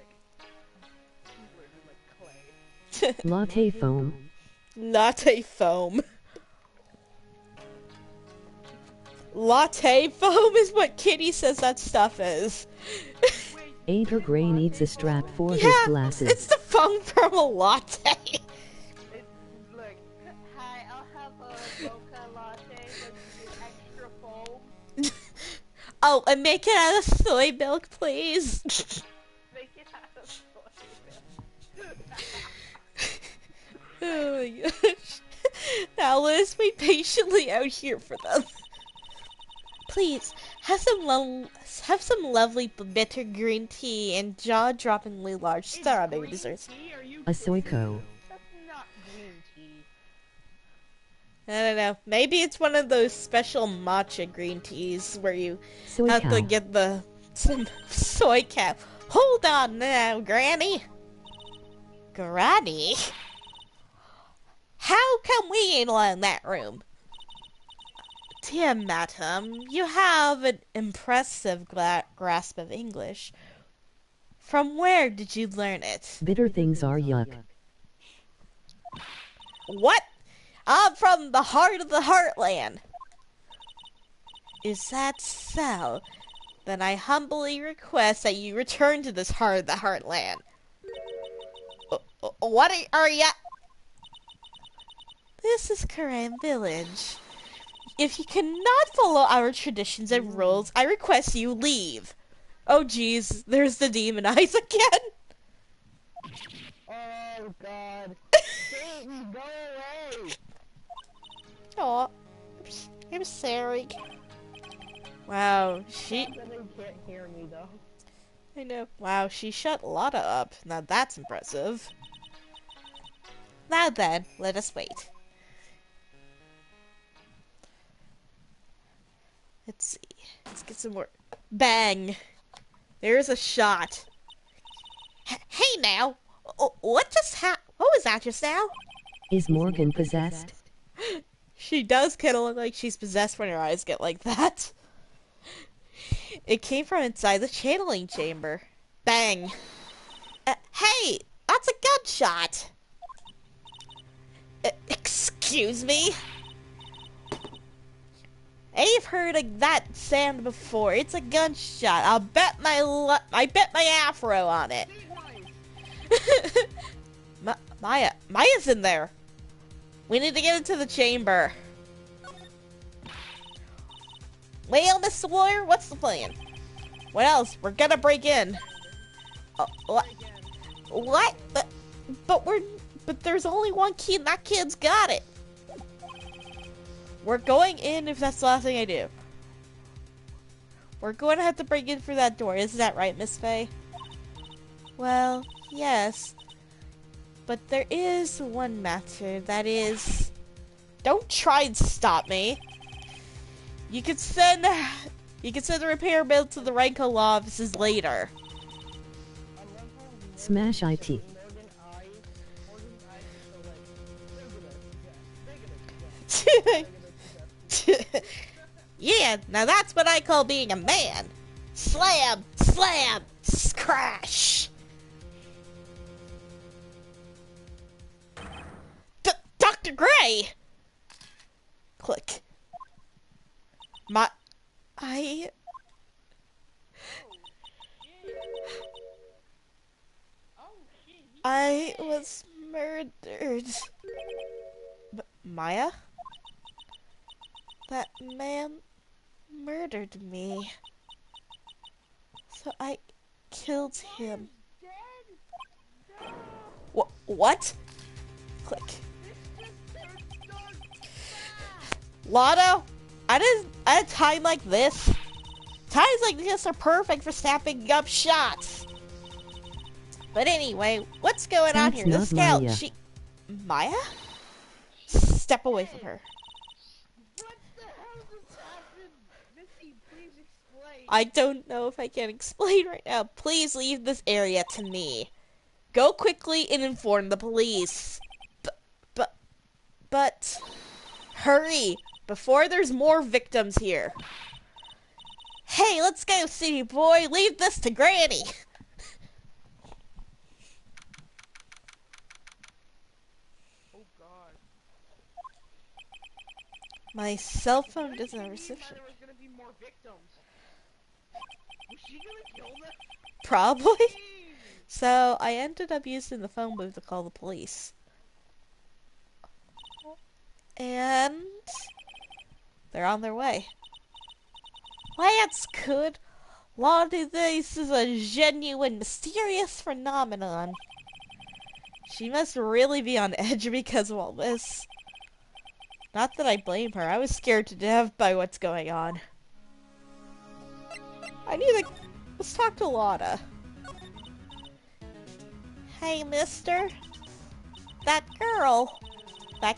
Latte foam. Latte foam. Latte foam is what Kitty says that stuff is. Dr. Gray needs a strap for his Yeah, glasses. it's the foam from a latte. It's like, hi, I'll have a mocha latte with extra foam. Oh, and make it out of soy milk, please. Make it out of soy milk. Oh my gosh. Now let us wait patiently out here for them. Please, have some lovely bitter green tea and jaw-droppingly large strawberry desserts. A Soyco. That's not green tea. I don't know. Maybe it's one of those special matcha green teas where you Soy have to cow. get some soy cow. Hold on now, Granny. Granny? How come we ain't allowed in that room? Dear madam, you have an impressive grasp of English. From where did you learn it? Bitter things are yuck. What? I'm from the heart of the heartland. Is that so? Then I humbly request that you return to this heart of the heartland. What are ya? This is Korean village. If you cannot follow our traditions and rules, I request you leave. Oh jeez, there's the demon eyes again. Oh god. Satan, go away! Oh, I'm sorry. Wow, she... They can't hear me though. I know. Wow, she shut Lotta up. Now that's impressive. Now then, let us wait. Let's see. Let's get some more. Bang! There's a shot. Hey now! What just what was that just now? Is Morgan possessed? She does kind of look like she's possessed when her eyes get like that. It came from inside the channeling chamber. Bang! Hey! That's a gunshot! Excuse me? I've heard of that sound before. It's a gunshot. I'll bet I bet my afro on it. Maya's in there. We need to get into the chamber. Well, Mr. Lawyer, what's the plan? What else? We're gonna break in. What? What? But there's only one key and that kid's got it. We're going in if that's the last thing I do. We're going to have to break in through that door. Isn't that right, Miss Faye? Well, yes. But there is one matter. That is... Don't try and stop me. You could send the repair bill to the Ranko law offices later. Smash IT. Yeah, now that's what I call being a man. Slam, slam, crash. Dr. Gray! Click. I was murdered. Maya? That man murdered me. So I killed him. What? Click. Lotto, at a time like this, times like this are perfect for snapping up shots. But anyway, what's going on here? The scout, Maya. Maya? Step away from her. What the hell just happened? Missy, please explain. I don't know if I can explain right now. Please leave this area to me. Go quickly and inform the police. But hurry, before there's more victims here. Hey, let's go, city boy. Leave this to Granny. Oh God. My cell phone doesn't have reception. There was gonna be more victims. Was she gonna kill them? Probably. So I ended up using the phone booth to call the police. And they're on their way. Why, that's good. A lot of this is a genuine, mysterious phenomenon. She must really be on edge because of all this. Not that I blame her. I was scared to death by what's going on. Let's talk to Lotta. Hey, mister. That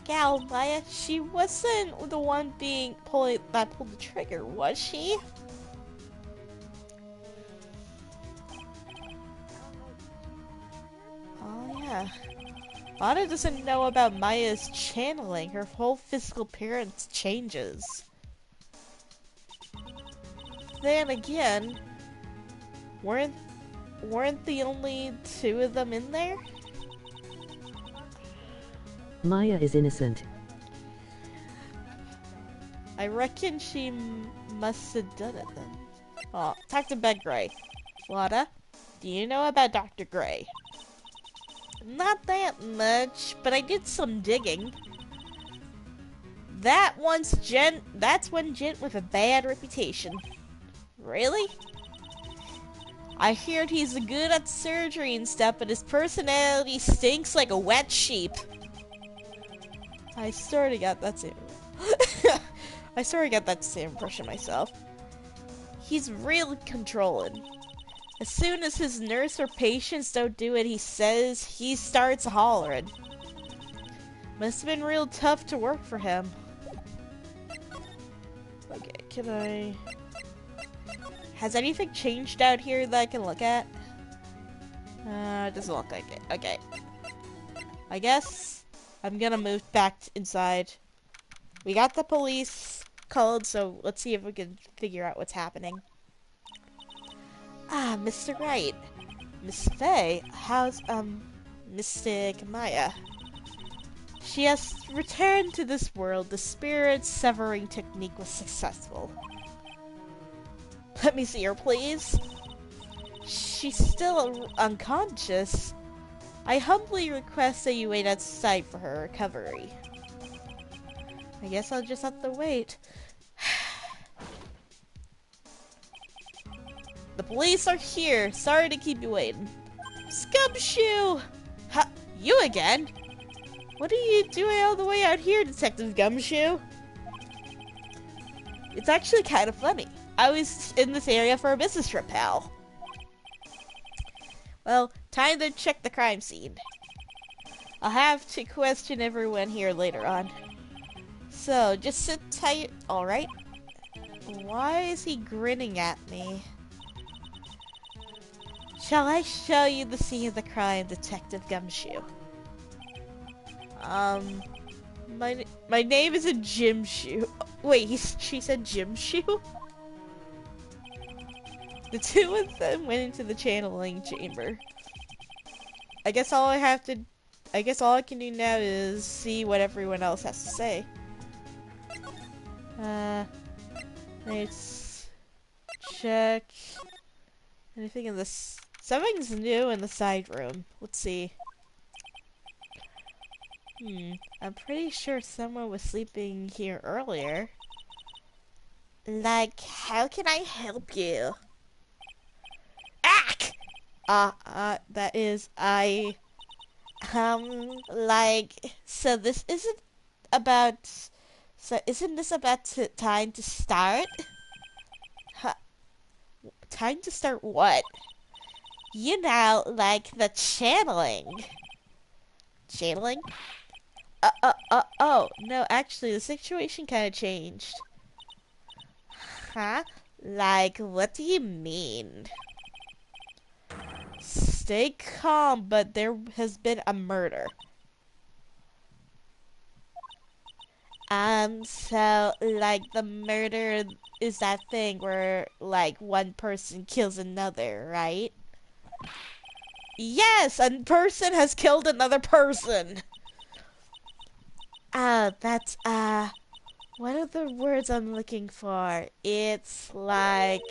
gal, Maya, she wasn't the one pulled the trigger, was she? Oh, yeah. Lotta doesn't know about Maya's channeling. Her whole physical appearance changes. Then again, weren't the only two of them in there? Maya is innocent. I reckon she must have done it then. Oh, talk to Ben Gray. Lotta, do you know about Dr. Gray? Not that much, but I did some digging. That's one gent with a bad reputation. Really? I heard he's good at surgery and stuff, but his personality stinks like a wet sheep. I sort of got that same impression myself. He's really controlling. As soon as his nurse or patients don't do what he says, he starts hollering. Must have been real tough to work for him. Okay, can I Has anything changed out here that I can look at? It doesn't look like it. Okay. I guess I'm gonna move back inside. We got the police called, so let's see if we can figure out what's happening. Ah, Mr. Wright. Miss Faye, how's, Mystic Maya? She has returned to this world. The spirit severing technique was successful. Let me see her, please. She's still unconscious. I humbly request that you wait outside for her recovery. I guess I'll just have to wait. The police are here. Sorry to keep you waiting. Scumshoe! Ha, you again? What are you doing all the way out here, Detective Gumshoe? It's actually kind of funny. I was in this area for a business trip, pal. Well, time to check the crime scene. I'll have to question everyone here later on. So, just sit tight, alright? Why is he grinning at me? Shall I show you the scene of the crime, Detective Gumshoe? My name isn't Jim Shoe. Wait, she said Jim Shoe? The two of them went into the channeling chamber. I guess all I can do now is see what everyone else has to say. Let's check anything in this. Something's new in the side room. Let's see. I'm pretty sure someone was sleeping here earlier. Like, how can I help you? Ack! That is, so this isn't about, so isn't this about time to start? Time to start what? You know, like the channeling. Channeling? Oh, no, actually, the situation kind of changed. Huh? Like, what do you mean? Stay calm, but there has been a murder. So, like, the murder is that thing where, like, one person kills another, right? Yes, a person has killed another person! That's, what are the words I'm looking for? It's like,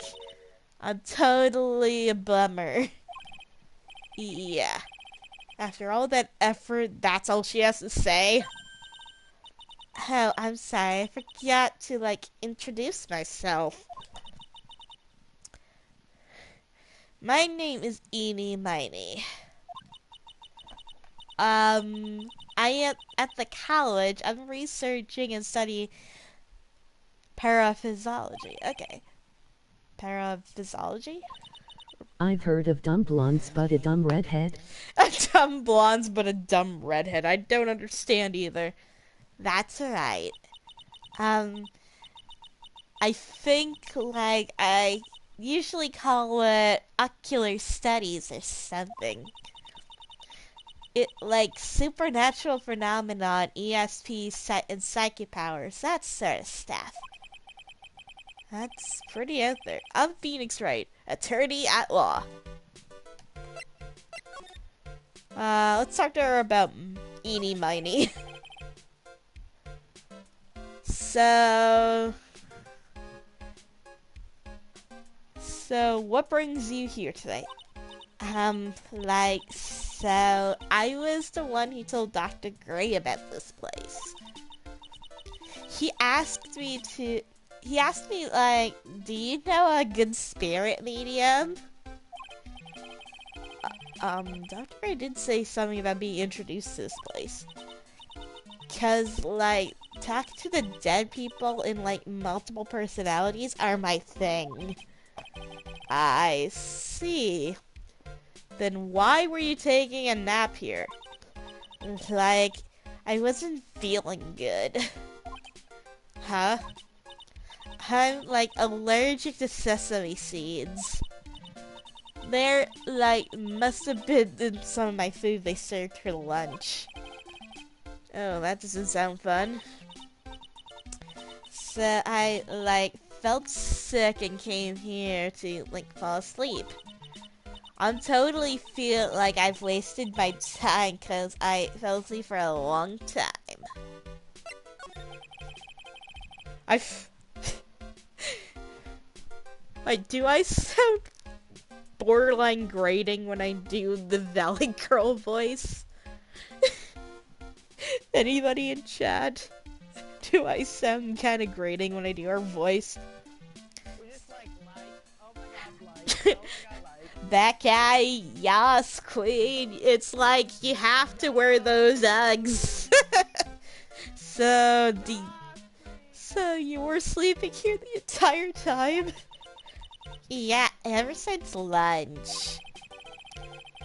I'm totally a bummer. Yeah. After all that effort, that's all she has to say? Oh, I'm sorry. I forgot to, like, introduce myself. My name is Eenie Miney. I am at the college. I'm researching and studying paraphysiology. Okay. Paraphysiology? I've heard of dumb blondes but a dumb redhead. A dumb blondes but a dumb redhead. I don't understand either. That's right. I think, like, I usually call it ocular studies or something. It, like, supernatural phenomenon, ESP, and psychic powers, that sort of stuff. That's pretty out there. I'm Phoenix Wright, attorney at law. Let's talk to her about Eenie Miney. So, what brings you here today? So, I was the one who told Dr. Gray about this place. He asked me, like, do you know a good spirit medium? Dr. Gray did say something about being introduced to this place. 'Cause, like, talk to the dead people in, like, multiple personalities are my thing. I see. Then why were you taking a nap here? Like, I wasn't feeling good. Huh? I'm like allergic to sesame seeds. They're like must have been in some of my food they served for lunch. Oh, that doesn't sound fun. So I like felt sick and came here to like fall asleep. I'm totally feel like I've wasted my time because I fell asleep for a long time. Like, do I sound borderline grating when I do the Valley Girl voice? Anybody in chat? Do I sound kind of grating when I do her voice? We're just like, oh my god, oh my god, That guy, yes, queen. It's like you have to wear those eggs. So, so you were sleeping here the entire time? Yeah, ever since lunch.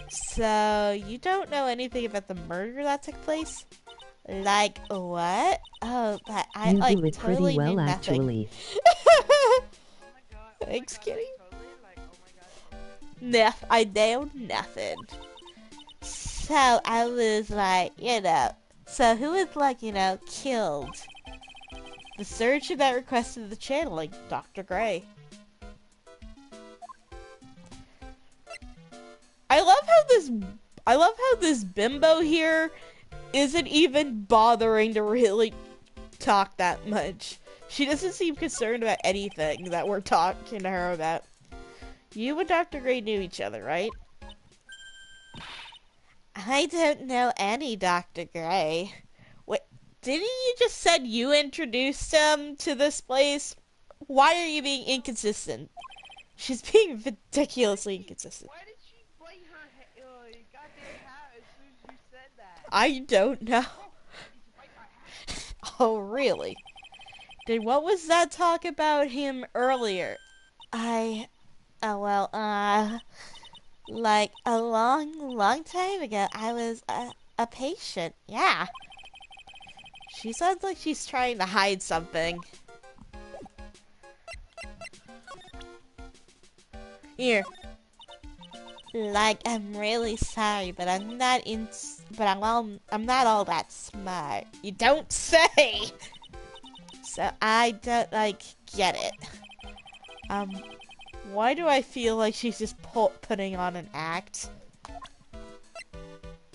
So, you don't know anything about the murder that took place? Like, what? Oh, that I You like do it totally pretty well, knew nothing. actually. oh my god, Thanks, like, kitty. totally, like, oh my god. Nothing. I know nothing. So, I was like, so who was like, killed? The surgeon that requested the channeling, Dr. Gray. I love how this bimbo here isn't even bothering to really talk that much. She doesn't seem concerned about anything that we're talking to her about. You and Dr. Gray knew each other, right? I don't know any Dr. Gray. Wait, didn't you just said you introduced him to this place? Why are you being inconsistent? She's being ridiculously inconsistent. Why did she bite her goddamn hat as soon as you said that? I don't know. Oh, did you bite my hat? Oh, really? Then what was that talk about him earlier? Like a long time ago, I was a patient. Yeah. She sounds like she's trying to hide something. Here. Like, I'm really sorry, but I'm not not all that smart. You don't say! So I don't, like, get it. Why do I feel like she's just putting on an act?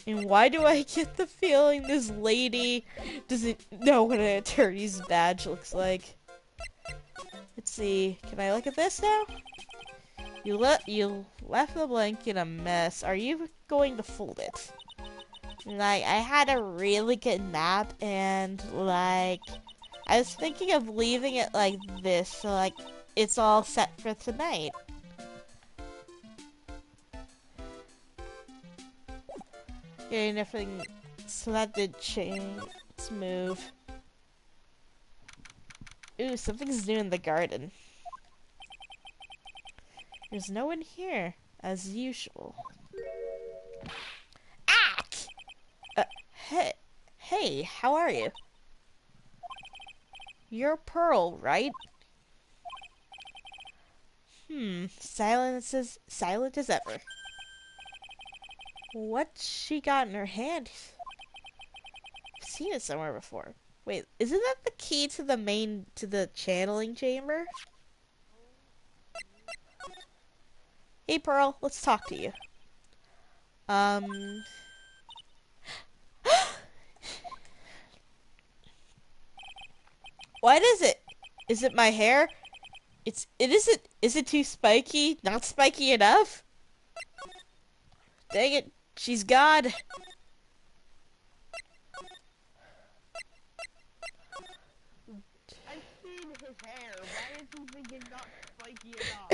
And why do I get the feeling this lady doesn't know what an attorney's badge looks like? Let's see. Can I look at this now? You left the blanket a mess. Are you going to fold it? Like, I had a really good nap and, like, I was thinking of leaving it like this, so, like, it's all set for tonight. Okay, nothing. So that did change. Let's move. Ooh, something's new in the garden. There's no one here, as usual. Ack! Hey, how are you? You're Pearl, right? Silent as ever. What's she got in her hand? I've seen it somewhere before. Wait, isn't that the key to the channeling chamber? Hey Pearl, let's talk to you. What is it? Is it my hair? Is it too spiky? Not spiky enough? Dang it, she's God. I've seen his hair. Why is he thinking not spiky enough?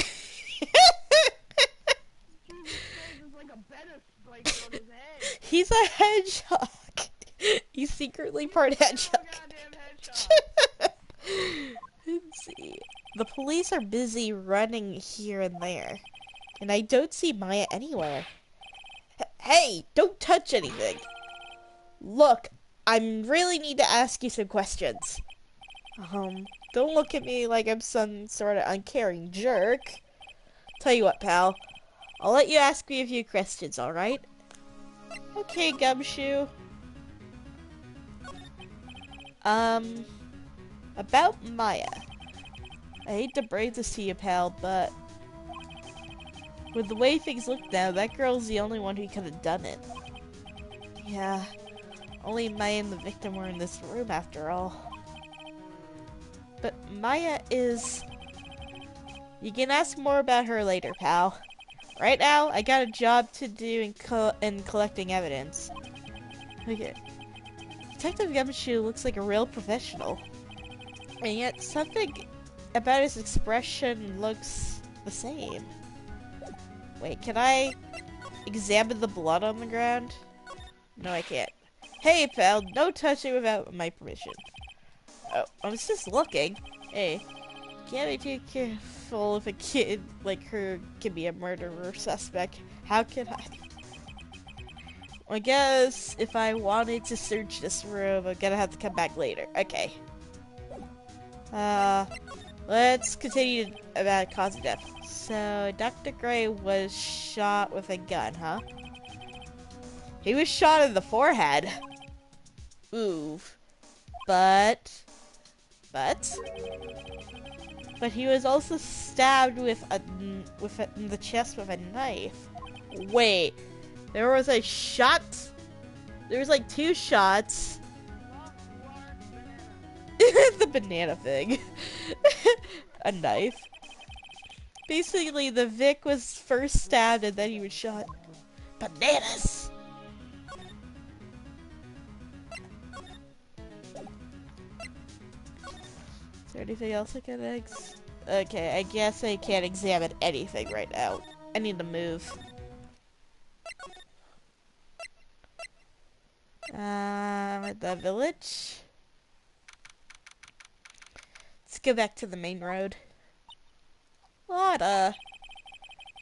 There's like a better spike on his head. He's a hedgehog. He's secretly part hedgehog. Goddamn headshot. Let's see. The police are busy running here and there, and I don't see Maya anywhere. Hey, don't touch anything. Look, I really need to ask you some questions. Don't look at me like I'm some sort of uncaring jerk. Tell you what, pal. I'll let you ask me a few questions, alright? Okay, Gumshoe. About Maya. I hate to break this to you, pal, but with the way things look now, that girl's the only one who could have done it. Yeah, only Maya and the victim were in this room after all. But Maya is... You can ask more about her later, pal. Right now, I got a job to do in collecting evidence. Okay. Detective Gumshoe looks like a real professional. And yet, something about his expression looks the same. Wait, can I examine the blood on the ground? No, I can't. Hey, pal, no touching without my permission. Oh, I was just looking. Hey, can't be too careful if a kid like her can be a murderer suspect. How can I? I guess if I wanted to search this room, I'm gonna have to come back later. Okay. Let's continue about cause of death. So, Dr. Gray was shot with a gun, huh? He was shot in the forehead. Oof. But he was also stabbed in the chest with a knife. Wait, there was a shot? There was like 2 shots. The banana thing. A knife. Basically, the Vic was first stabbed and then he was shot. Bananas! Is there anything else I can Okay, I guess I can't examine anything right now. I need to move. At the village. Let's go back to the main road. Lotta.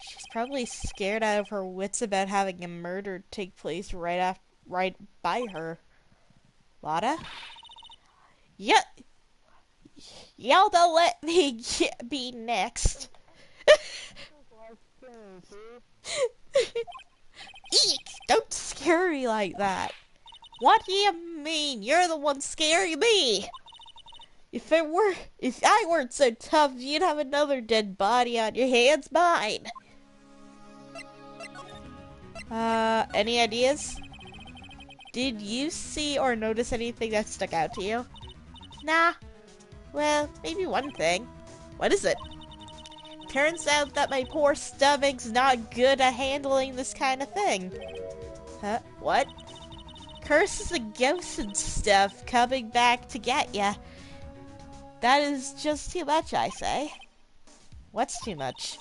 She's probably scared out of her wits about having a murder take place right by her. Lotta? Yeah. Y'all don't let me be next. Eek! Don't scare me like that. What do you mean? You're the one scaring me. If I weren't so tough, you'd have another dead body on your hands. Mine. Any ideas? Did you see or notice anything that stuck out to you? Nah. Well, maybe one thing. What is it? Turns out that my poor stomach's not good at handling this kind of thing. Huh? What? Curses and ghosts and stuff coming back to get ya. That is just too much, I say. What's too much?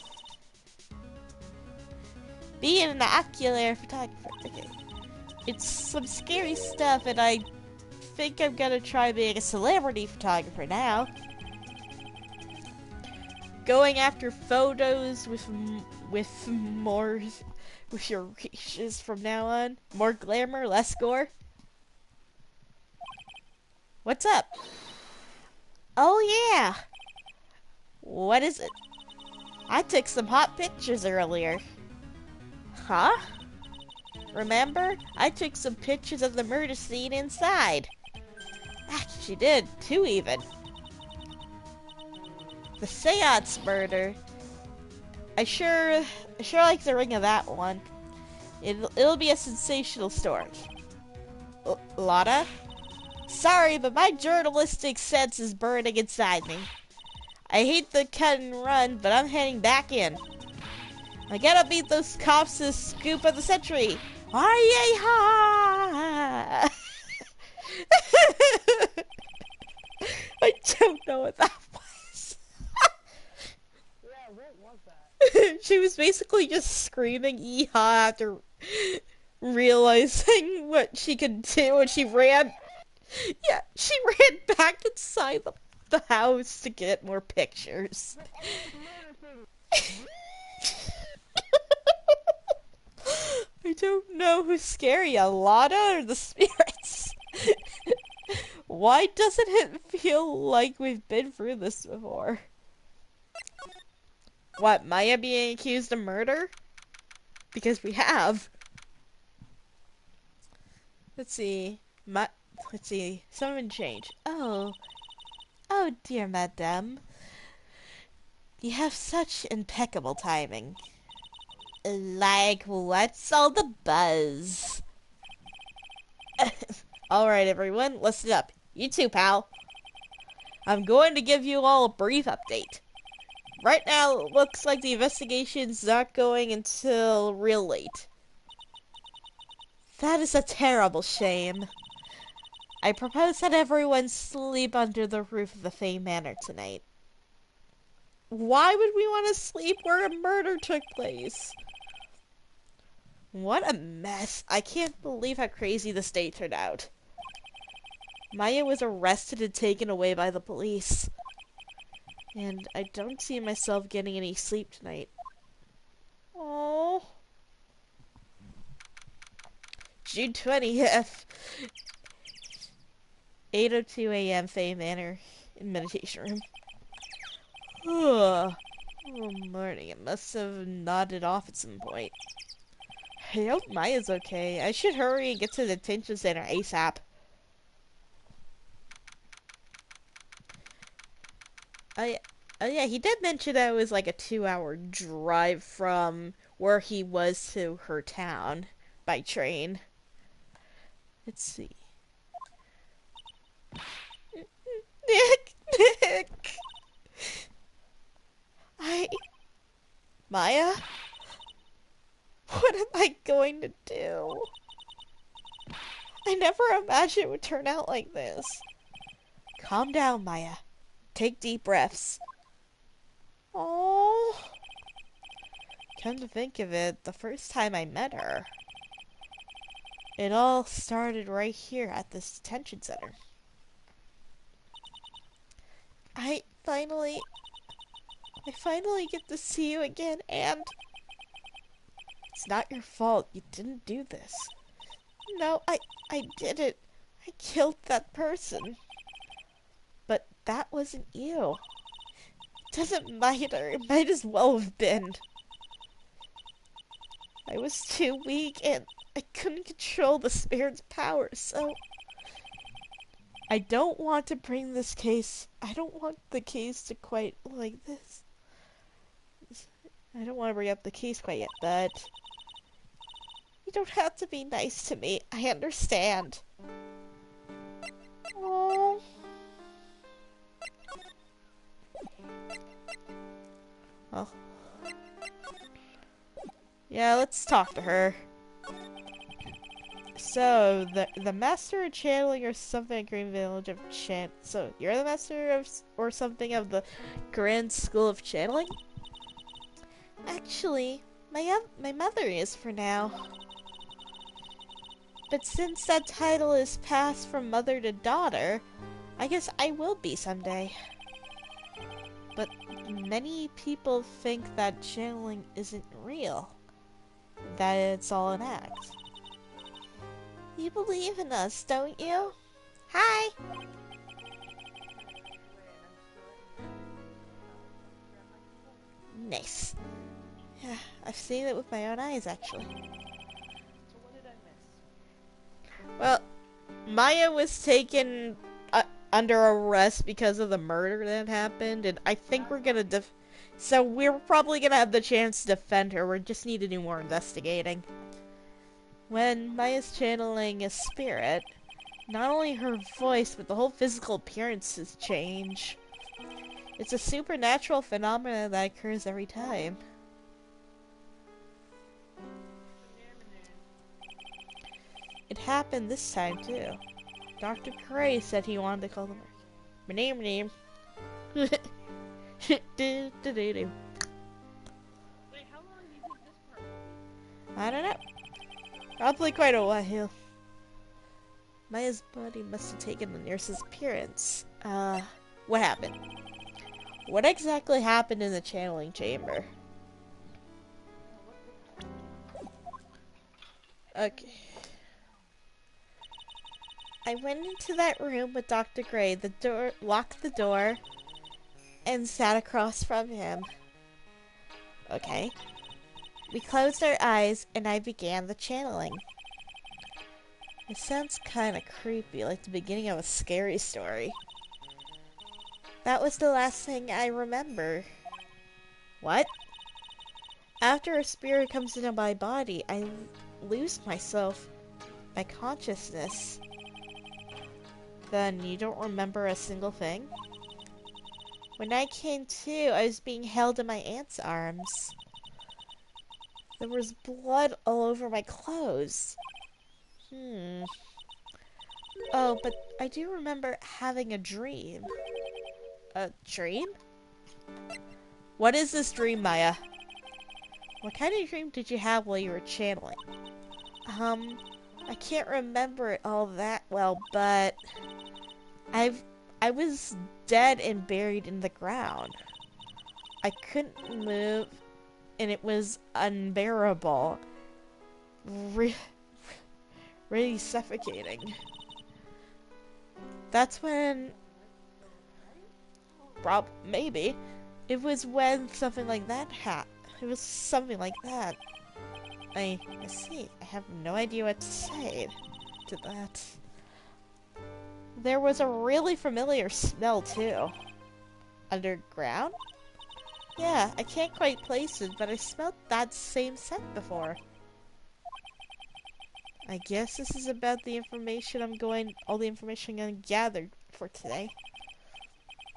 Being an ocular photographer. Okay. It's some scary stuff, and I think I'm gonna try being a celebrity photographer now. Going after photos with your reaches from now on. More glamour, less gore. What's up? Oh yeah. What is it? I took some hot pictures earlier. Huh? Remember? I took some pictures of the murder scene inside. Actually did, 2 even. The seance murder. I sure like the ring of that one. It'll be a sensational story. Lotta? Sorry, but my journalistic sense is burning inside me. I hate the cut and run, but I'm heading back in. I gotta beat those cops to the scoop of the century. Yeehaw! I don't know what that was. Yeah, what was that? She was basically just screaming yeehaw after realizing what she could do, and she ran. Yeah, she ran back inside the house to get more pictures. I don't know who's scary, a Lotta or the spirits. Why doesn't it feel like we've been through this before? What, Maya being accused of murder? Because we have. Let's see. Let's see. Something changed. Oh dear madame. You have such impeccable timing. Like, what's all the buzz? Alright, everyone, listen up. You too, pal. I'm going to give you all a brief update. Right now, it looks like the investigation's not going until real late. That is a terrible shame. I propose that everyone sleep under the roof of the Fey Manor tonight. Why would we want to sleep where a murder took place? What a mess. I can't believe how crazy this day turned out. Maya was arrested and taken away by the police. And I don't see myself getting any sleep tonight. Oh. June 20th. 8:02 a.m. Fey Manor in meditation room. Oh, morning. It must have nodded off at some point. I hope Maya's okay. I should hurry and get to the detention center ASAP. Oh yeah, he did mention that it was like a 2-hour drive from where he was to her town by train. Let's see. Nick! Maya? What am I going to do? I never imagined it would turn out like this. Calm down, Maya. Take deep breaths. Oh. Come to think of it, the first time I met her, it all started right here at this detention center. I finally get to see you again, and it's not your fault. You didn't do this. No, I didn't. I killed that person. But that wasn't you. It doesn't matter. It might as well have been. I was too weak, and I couldn't control the spirit's power, so I don't want to bring this case. I don't want the case to quite like this. I don't want to bring up the case quite yet, but you don't have to be nice to me. I understand. Oh. Well. Yeah, let's talk to her. So, the master of channeling or something at Green Village of So, you're the master of or something of the Grand School of Channeling? Actually, my mother is for now. But since that title is passed from mother to daughter, I guess I will be someday. But many people think that channeling isn't real. That it's all an act. You believe in us, don't you? Hi! Nice. Yeah, I've seen it with my own eyes, actually. So what did I miss? Well, Maya was taken under arrest because of the murder that happened, and I think we're gonna so we're probably gonna have the chance to defend her. We just need to do more investigating. When Maya's channeling a spirit, not only her voice, but the whole physical appearances change. It's a supernatural phenomenon that occurs every time. It happened this time, too. Dr. Gray said he wanted to call them my name. Wait, how long do you think this part will be? I don't know. Probably quite a while. Maya's body must have taken the nurse's appearance. What happened? What exactly happened in the channeling chamber? Okay. I went into that room with Dr. Gray, locked the door, and sat across from him. Okay. We closed our eyes, and I began the channeling. It sounds kinda creepy, like the beginning of a scary story. That was the last thing I remember. What? After a spirit comes into my body, I lose myself, my consciousness. Then you don't remember a single thing? When I came to, I was being held in my aunt's arms. There was blood all over my clothes. Oh, but I do remember having a dream. A dream? What is this dream, Maya? What kind of dream did you have while you were channeling? I can't remember it all that well, but I was dead and buried in the ground. I couldn't move, and it was unbearable. Really suffocating. That's when... maybe. It was when something like that happened. It was something like that. I see. I have no idea what to say to that. There was a really familiar smell, too. Underground? Yeah, I can't quite place it, but I smelled that same scent before. I guess this is about the information all the information I'm gonna gather for today.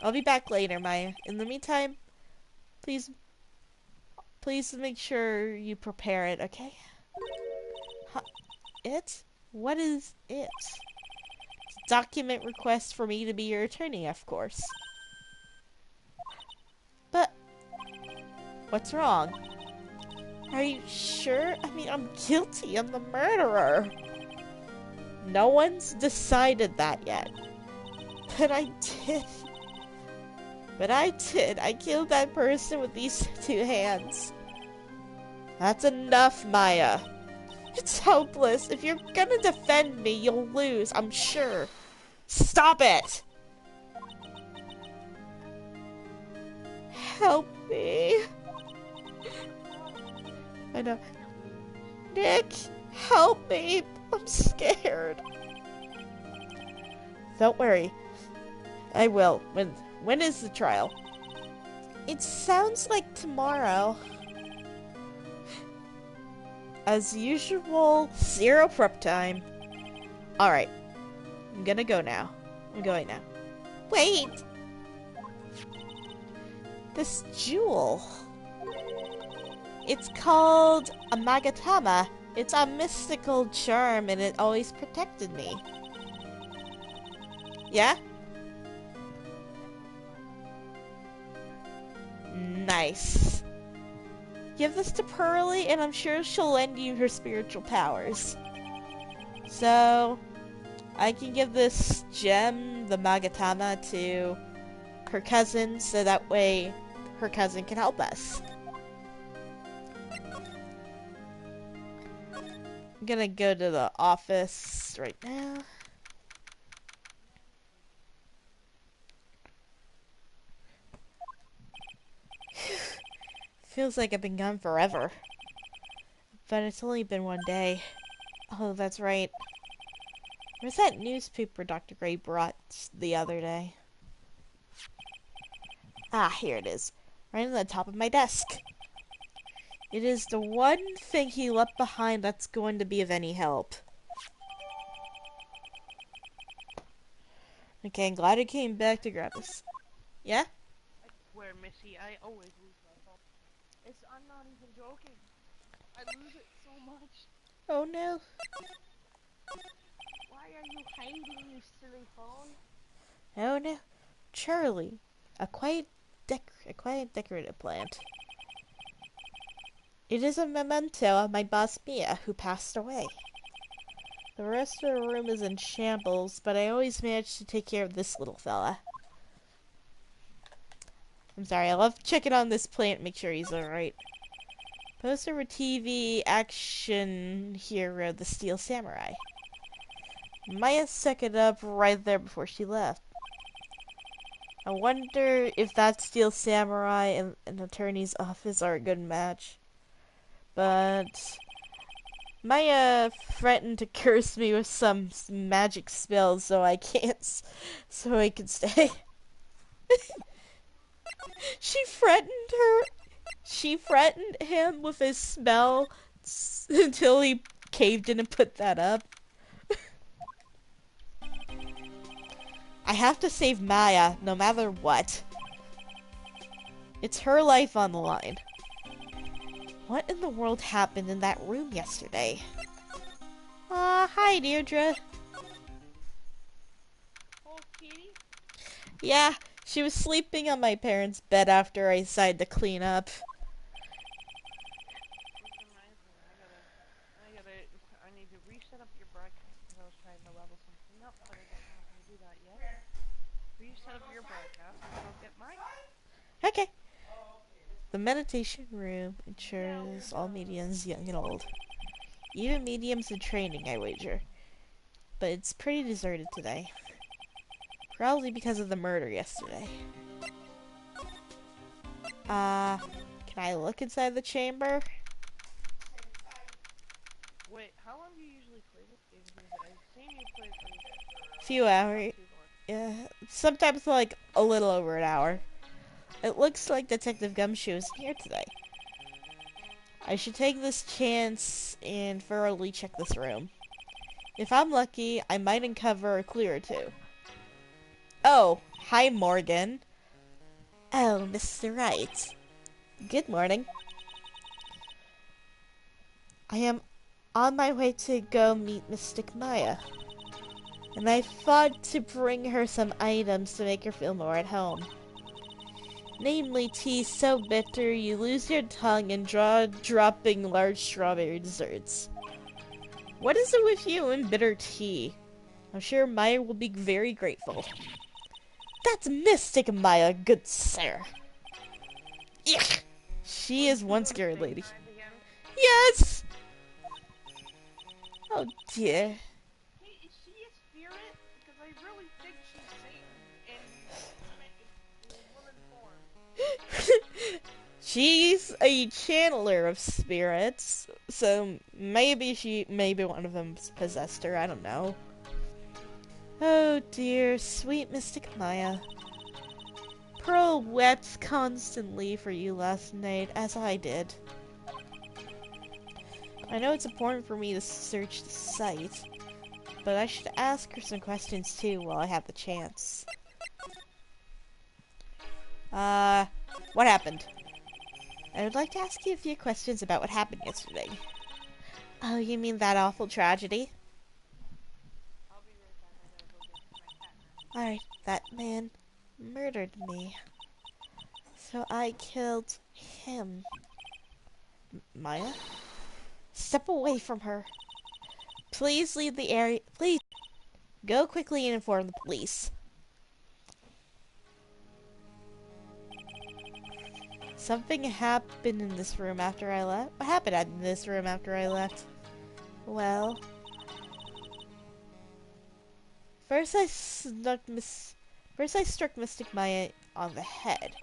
I'll be back later, Maya. In the meantime, please make sure you prepare it, okay? It? What is it? Document request for me to be your attorney, of course. But what's wrong? Are you sure? I mean, I'm guilty. I'm the murderer. No one's decided that yet. But I did. I killed that person with these two hands. That's enough, Maya. It's hopeless. If you're gonna defend me, you'll lose, I'm sure. Stop it! Help me. I know. Nick, help me. I'm scared. Don't worry. I will. When is the trial? It sounds like tomorrow. As usual, 0 prep time. Alright. I'm gonna go now. I'm going now. Wait! This jewel. It's called a Magatama. It's a mystical charm and it always protected me. Yeah? Nice. Give this to Pearly and I'm sure she'll lend you her spiritual powers. So, I can give this gem, the Magatama, to her cousin so that way her cousin can help us. I'm gonna go to the office right now. Feels like I've been gone forever. But it's only been 1 day. Oh, that's right. Where's that newspaper Dr. Gray brought the other day? Ah, here it is. Right on the top of my desk. It is the one thing he left behind that's going to be of any help. Okay, I'm glad I came back to grab this. Yeah? I swear, Missy, I always lose my phone. I'm not even joking. I lose it so much. Oh no. Why are you hiding, you silly phone? Oh no. Charlie. A quiet decorative plant. It is a memento of my boss Mia, who passed away. The rest of the room is in shambles, but I always manage to take care of this little fella. I'm sorry, I love checking on this plant, make sure he's alright. Poster for TV action hero, the Steel Samurai. Maya stuck it up right there before she left. I wonder if that steel samurai and an attorney's office are a good match. But Maya threatened to curse me with some magic spell, so I can't, so I can stay. She threatened her. She threatened him with a spell until he caved in and put that up. I have to save Maya, no matter what. It's her life on the line. What in the world happened in that room yesterday? Hi, Deirdre. Oh, kitty. Yeah, she was sleeping on my parents' bed after I decided to clean up. This reminds me, I need to reset up your broadcast because I was trying to level something up, but I don't know how to do that yet. Reset up your broadcast and then I'll get mine. Okay. The meditation room ensures all mediums, young and old. Even mediums in training, I wager. But it's pretty deserted today. Probably because of the murder yesterday. Can I look inside the chamber? Wait, how long do you usually play this game? Because I've seen you play for Few hours. too long. Yeah, sometimes like a little over an hour. It looks like Detective Gumshoe is here today. I should take this chance and thoroughly check this room. If I'm lucky, I might uncover a clue or two. Oh, hi Morgan. Oh, Mr. Wright. Good morning. I am on my way to go meet Mystic Maya. And I thought to bring her some items to make her feel more at home. Namely, tea so bitter you lose your tongue and dropping large strawberry desserts. What is it with you and bitter tea? I'm sure Maya will be very grateful. That's Mystic Maya, good sir. Yuck. She is one scared lady. Yes! Oh dear. Hey, is she a spirit? Because I really think she's Satan in woman form. She's a channeler of spirits, so maybe one of them possessed her, I don't know. Oh dear, sweet Mystic Maya. Pearl wept constantly for you last night, as I did. I know it's important for me to search the site, but I should ask her some questions too while I have the chance. What happened? I would like to ask you a few questions about what happened yesterday. Oh, you mean that awful tragedy? I'll be right back. I gotta go get my cat now. Alright, that man murdered me. So I killed him. Maya? Step away from her. Please leave the area. Please go quickly and inform the police. Something happened in this room after I left. What happened in this room after I left? Well, first I struck Mystic Maya on the head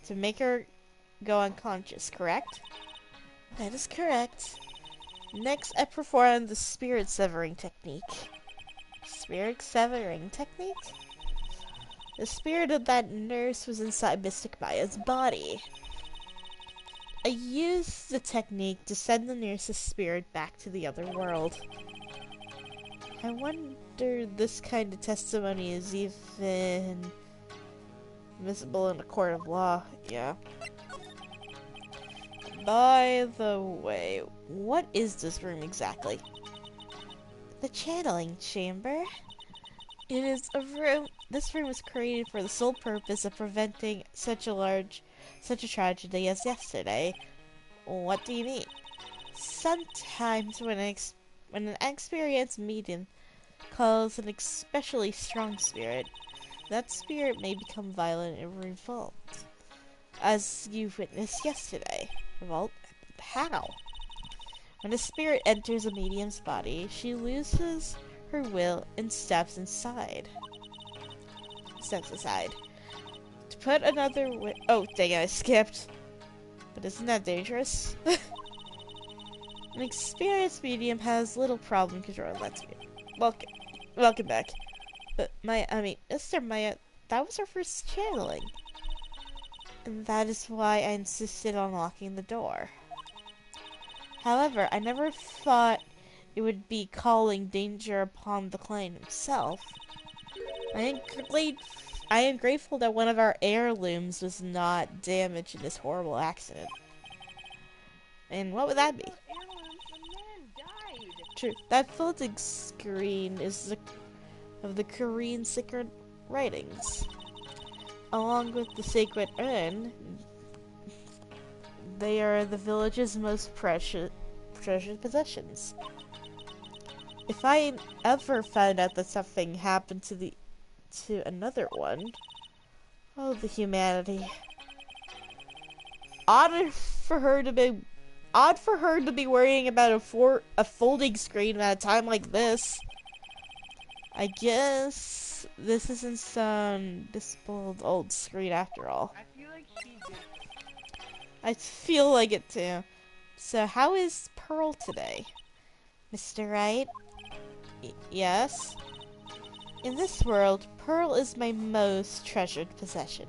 to make her go unconscious, correct? That is correct. Next, I performed the spirit severing technique. Spirit severing technique? The spirit of that nurse was inside Mystic Maya's body. I used the technique to send the nurse's spirit back to the other world. I wonder this kind of testimony is even admissible in a court of law. Yeah. By the way, what is this room exactly? The channeling chamber. It is a room. This room was created for the sole purpose of preventing such a tragedy as yesterday. What do you mean? Sometimes when an experienced medium calls an especially strong spirit, that spirit may become violent and revolt, as you witnessed yesterday. Revolt? How? When a spirit enters a medium's body, she loses her will and steps aside. To put another way, oh dang it, I skipped. But isn't that dangerous? An experienced medium has little problem controlling that speed. Welcome back. But Mr. Maya, that was our first channeling. And that is why I insisted on locking the door. However, I never thought it would be calling danger upon the client himself. I am grateful that one of our heirlooms was not damaged in this horrible accident. And what would that be? True. That floating screen is of the Korean sacred writings. Along with the sacred urn, they are the village's most treasured possessions. If I ever found out that something happened to another one, oh, the humanity! Odd for her to be worrying about a folding screen at a time like this. I guess this isn't some disposed old screen after all. I feel like she did. I feel like it too. So how is Pearl today? Mr. Wright? Yes? In this world, Pearl is my most treasured possession.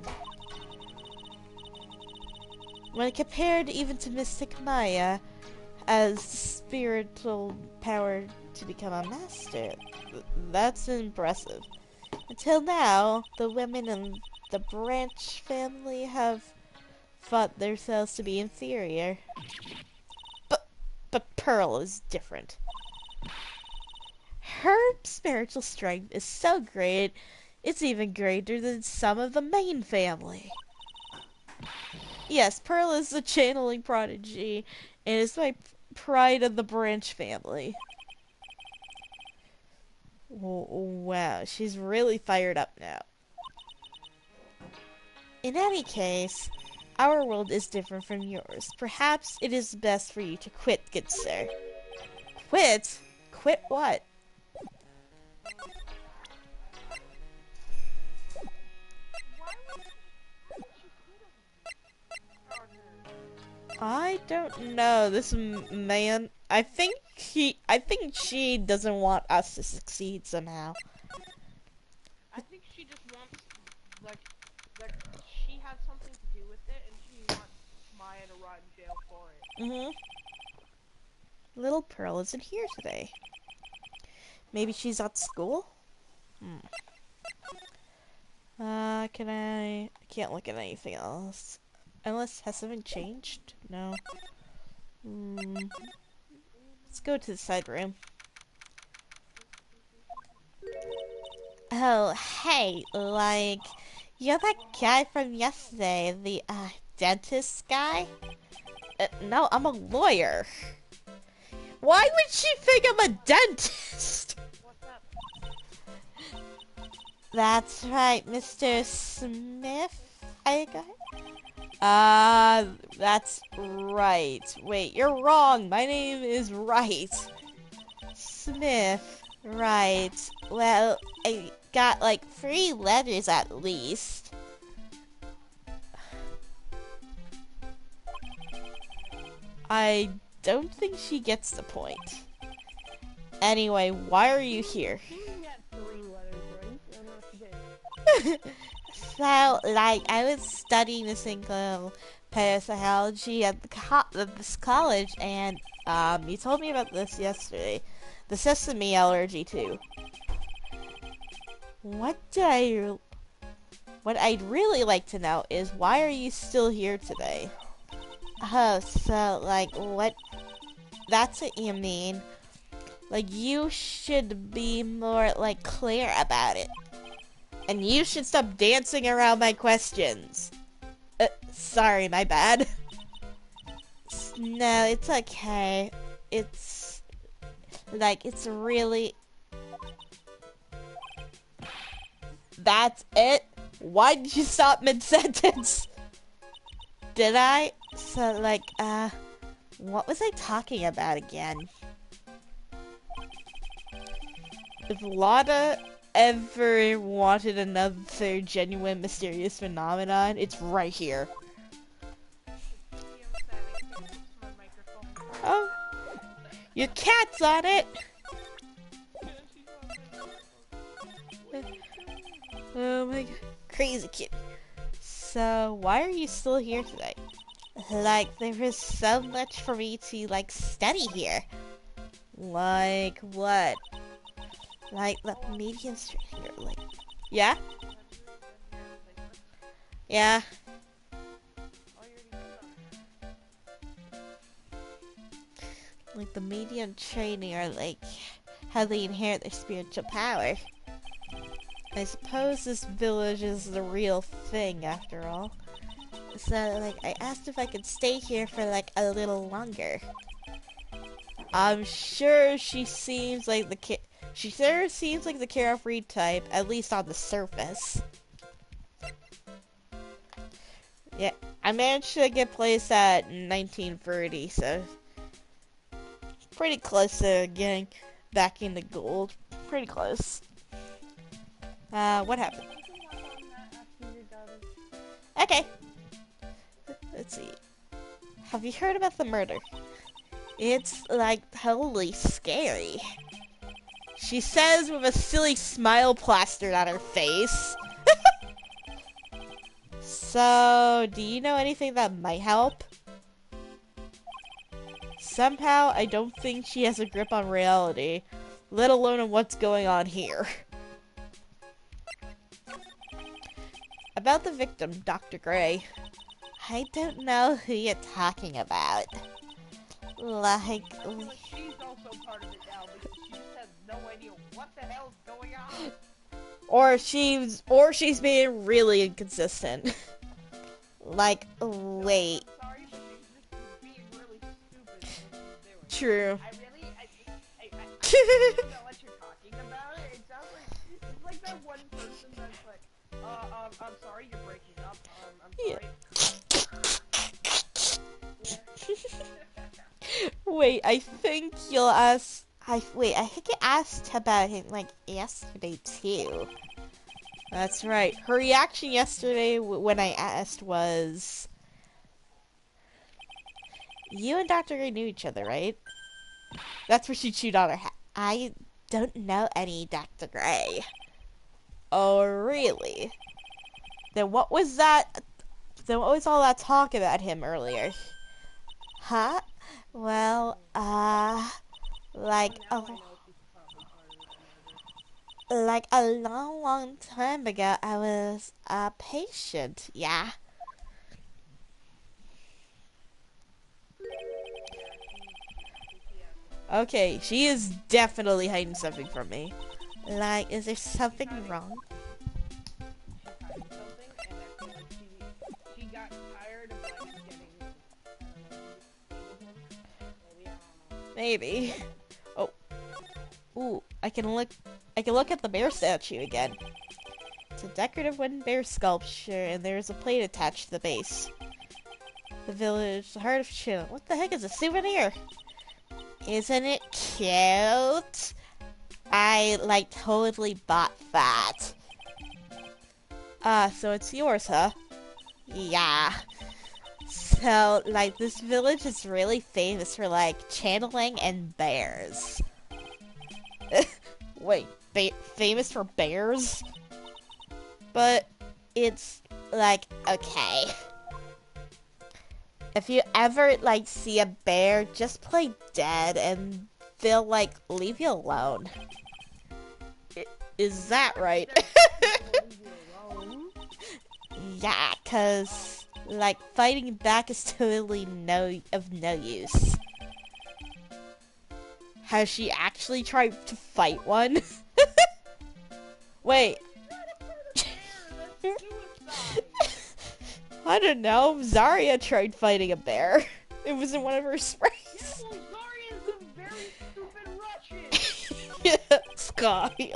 When compared even to Mystic Maya as spiritual power to become a master, that's impressive. Until now, the women in the Branch family have thought themselves to be inferior. But Pearl is different. Her spiritual strength is so great, it's even greater than some of the main family. Yes, Pearl is a channeling prodigy, and is my pride of the Branch family. Wow, she's really fired up now. In any case, our world is different from yours. Perhaps it is best for you to quit, good sir. Quit? Quit what? I don't know. This man, I think she doesn't want us to succeed somehow. I think she just wants, like she had something to do with it, and she wants Maya to rot in jail for it. Little Pearl isn't here today. Maybe she's at school? I can't look at anything else. Unless, has something changed? No. Let's go to the side room. Oh, hey, you're that guy from yesterday, the, dentist guy? No, I'm a lawyer. Why would she think I'm a dentist? What's up? That's right, Mr. Smith, I got. That's right. Wait, you're wrong. My name is Wright. Smith. Right. Well, I got like 3 letters at least. I don't think she gets the point. Anyway, why are you here? So, I was studying this thing called parapsychology at this college, and, you told me about this yesterday. The sesame allergy, too. What I'd really like to know is, why are you still here today? Oh, so, what? That's what you mean. You should be more, clear about it. And you should stop dancing around my questions. Sorry, my bad. No, it's okay. It's really... That's it? Why did you stop mid-sentence? Did I? So, what was I talking about again? if Lana ever wanted another genuine mysterious phenomenon, it's right here. TM static. It's my microphone. Oh, your cat's on it. Yeah, she's on my microphone. What are you doing? Oh my god, crazy kid. So why are you still here today? Like there is so much for me to like study here. Like what? Like the medium here. Like yeah, Have you done your placement? yeah. Oh, you already did that. Like the medium training are like how they inherit their spiritual power. I suppose this village is the real thing after all. So like I asked if I could stay here for like a little longer. I'm sure she seems like she sure seems like the carefree type, at least on the surface. Yeah, I managed to get placed at 1930, so pretty close to getting back into gold. Pretty close. What happened? We can talk on that after you're done. Okay. Let's see. Have you heard about the murder? It's like totally scary. She says with a silly smile plastered on her face. So, do you know anything that might help? Somehow, I don't think she has a grip on reality, let alone on what's going on here. About the victim, Dr. Gray. I don't know who you're talking about. Like, I feel like she's also part of it now because she just has no idea what the hell's going on. or she's being really inconsistent. Like, wait. I'm sorry, but she's just being really stupid at what she's doing. True. I don't know what you're talking about. It sounds like it's like that one person that's like, I'm sorry you're breaking up. I'm sorry. Wait, I think you'll ask. I think you asked about him like yesterday too. That's right. Her reaction yesterday when I asked was, "You and Dr. Gray knew each other, right?" That's where she chewed on her hat. I don't know any Dr. Gray. Oh, really? Then what was that? Then what was all that talk about him earlier? Huh? Well, like Now I a, know she's probably part of this murder. like a long, long time ago, I was a patient. Yeah. Okay, she is definitely hiding something from me. Like, is there something wrong? She's hiding something, and I feel like she got tired of like getting, maybe, I don't know. Maybe. Oh. Ooh, I can look at the bear statue again. It's a decorative wooden bear sculpture, and there's a plate attached to the base. The village, the heart of Chile. What the heck is a souvenir? Isn't it cute? I, like, totally bought that. So it's yours, huh? Yeah. So, like, this village is really famous for, like, channeling and bears. Wait, famous for bears? But it's, like, okay. If you ever, like, see a bear, just play dead and they'll, like, leave you alone. Is that right? Yeah, cause, like, fighting back is totally of no use. Has she actually tried to fight one? Wait. I don't know. Zarya tried fighting a bear. It was in one of her sprays. Well, Zarya's a very stupid Russian. Yeah, Sky.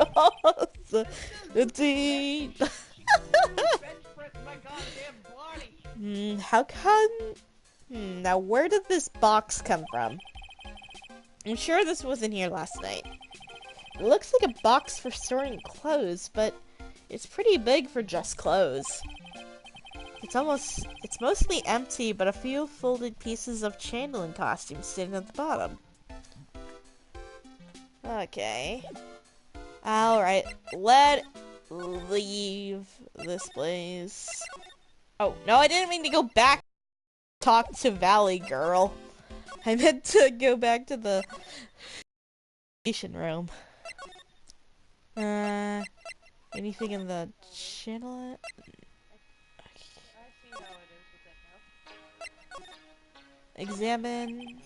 The team. Bench press my goddamn body. How come? Now where did this box come from? I'm sure this wasn't here last night. It looks like a box for storing clothes, but it's pretty big for just clothes. It's mostly empty, but a few folded pieces of channeling costumes sitting at the bottom. Okay. Alright, let's leave this place. Oh, no, I didn't mean to go back and talk to Valley Girl. I meant to go back to the station room. Anything in the channel? I see how it is with that now. Examine.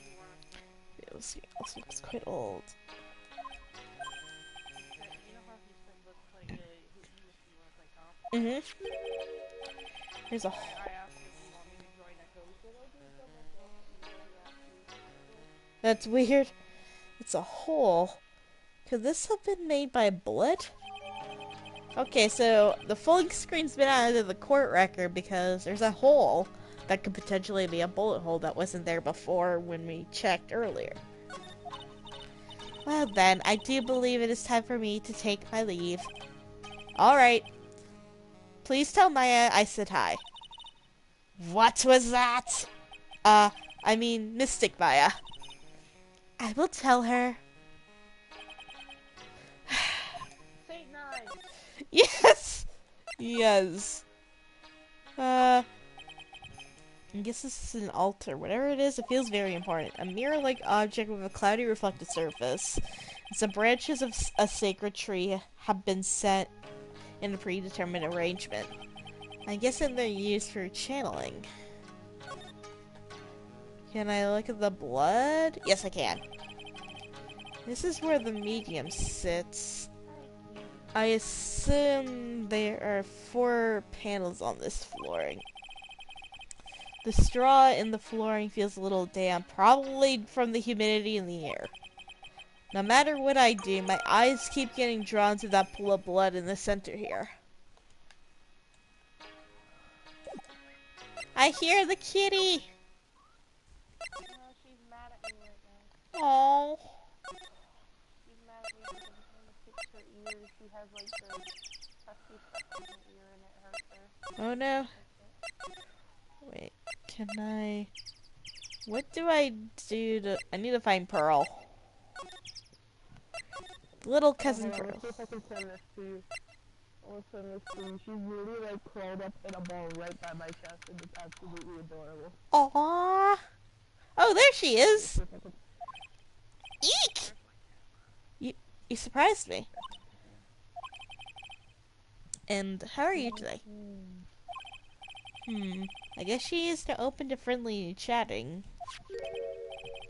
It looks quite old. You know how he said looks like he must be one of like There's a I asked you if you want me to join a ghost. Said, I'll do so myself. That's weird. It's a hole. Could this have been made by blood? Okay, so the full screen's been added to the court record because there's a hole that could potentially be a bullet hole that wasn't there before when we checked earlier. Well then, I do believe it is time for me to take my leave. Alright. Please tell Maya I said hi. What was that? I mean Mystic Maya. I will tell her. Say nice. Yes! Yes. I guess this is an altar. Whatever it is, it feels very important. A mirror-like object with a cloudy reflective surface. Some branches of a sacred tree have been set in a predetermined arrangement. I guess they're used for channeling. Can I look at the blood? Yes, I can. This is where the medium sits. I assume there are 4 panels on this flooring. The straw in the flooring feels a little damp, probably from the humidity in the air. No matter what I do, my eyes keep getting drawn to that pool of blood in the center here. I hear the kitty! She's mad at me right now. Oh. She's mad at me because I'm trying to fix her ears. She has like the tusky stuff in her ear and it hurts her. Oh no. Wait, can I... What do I do to... I need to find Pearl. Little cousin Pearl. Let's see if I can send this to you. I'll send this to you. She's really like curled up in a ball right by my chest and it's absolutely adorable. Aww. Oh, there she is. Eek! You surprised me. And how are you today? I guess she is open to friendly chatting.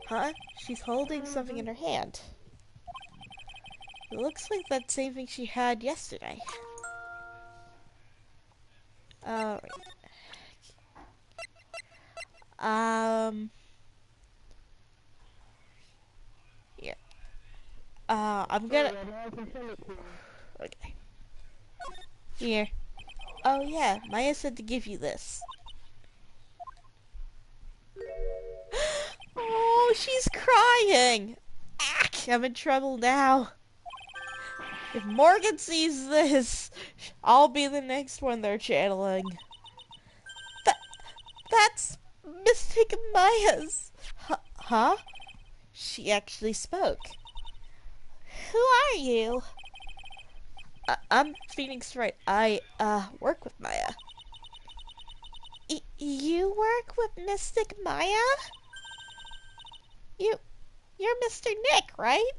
Huh? She's holding something in her hand. It looks like that same thing she had yesterday. Alright. Yeah. I'm gonna... Okay. Here. Oh yeah, Maya said to give you this. Oh, she's crying! Ack, I'm in trouble now. If Morgan sees this, I'll be the next one they're channeling. That's Mystic Maya's. Huh? She actually spoke. Who are you? I'm Phoenix Wright. I, work with Maya. You work with Mystic Maya? You're Mr. Nick, right?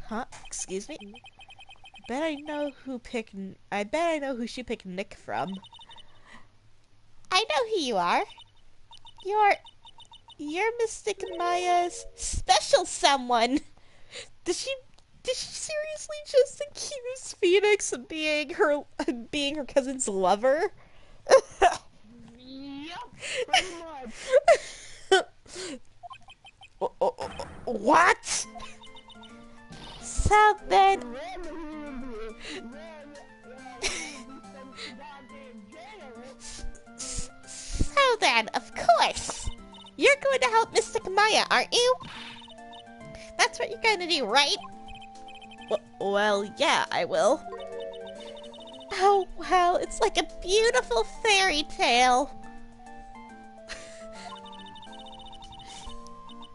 Huh? Excuse me? I bet I know who she picked Nick from. I know who you are. You're Mystic Maya's special someone. Did she seriously just accuse Phoenix of being her cousin's lover? Yep, pretty much. What? So then... So then, of course, you're going to help Mystic Maya, aren't you? That's what you're going to do, right? Well, yeah, I will. Oh, wow, it's like a beautiful fairy tale.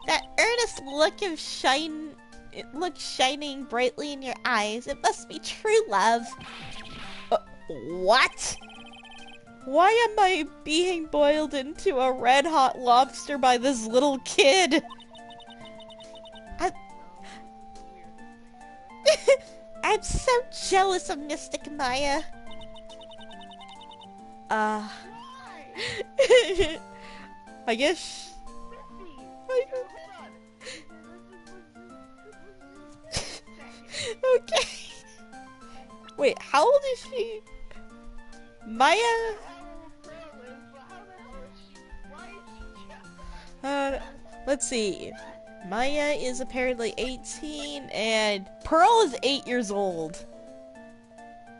That earnest look of shining brightly in your eyes. It must be true love. What? Why am I being boiled into a red-hot lobster by this little kid? I'm so jealous of Mystic Maya. I guess... Okay. Wait, how old is she? Maya? Let's see. Maya is apparently 18 and Pearl is 8 years old.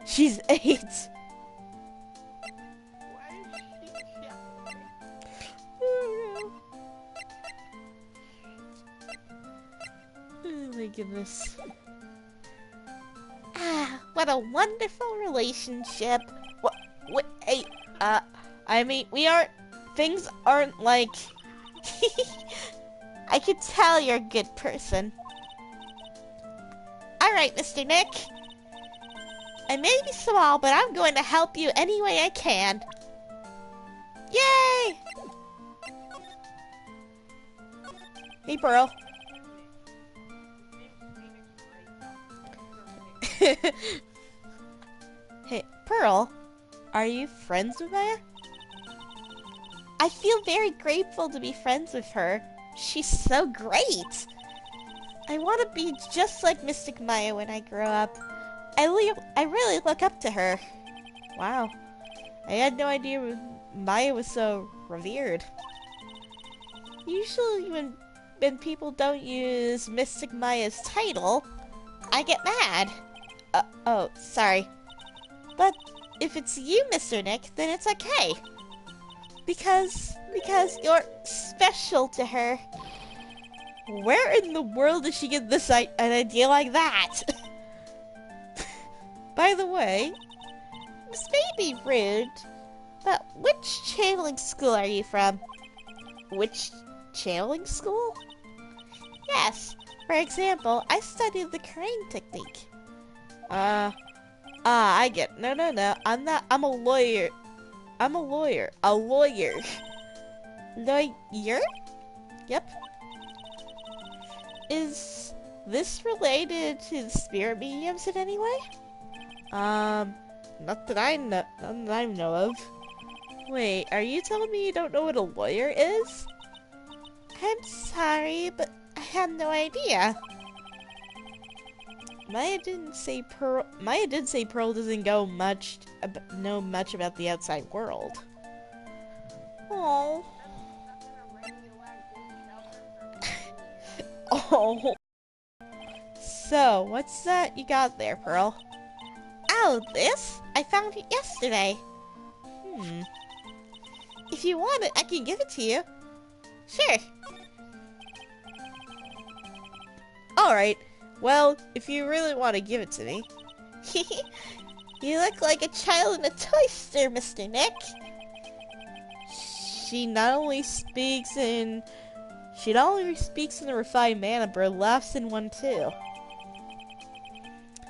She's 8. Oh my goodness. Ah, what a wonderful relationship. What, hey, I mean, things aren't like... I can tell you're a good person. Alright, Mr. Nick. I may be small, but I'm going to help you any way I can. Yay! Hey, Pearl. Hey, Pearl, are you friends with Maya? I feel very grateful to be friends with her. She's so great. I want to be just like Mystic Maya when I grow up. I really look up to her. Wow. I had no idea Maya was so revered. Usually when people don't use Mystic Maya's title, I get mad. Oh, sorry. But if it's you, Mr. Nick, then it's okay. Because you're special to her. Where in the world did she get an idea like that? By the way, this may be rude, but which channeling school are you from? Which channeling school? Yes, for example, I studied the crane technique. I get. No. I'm not. I'm a lawyer. I'm a lawyer. A lawyer. Lawyer? Yep. Is this related to the spirit mediums in any way? Not that I know of. Wait, are you telling me you don't know what a lawyer is? I'm sorry, but I have no idea. Maya did say Pearl doesn't know much about the outside world. Oh. Oh. So, what's that you got there, Pearl? Oh, this? I found it yesterday. If you want it, I can give it to you. Sure. Alright. Well, if you really want to give it to me. You look like a child in a toy store, Mr. Nick. She not only speaks in a refined manner, but laughs in one too.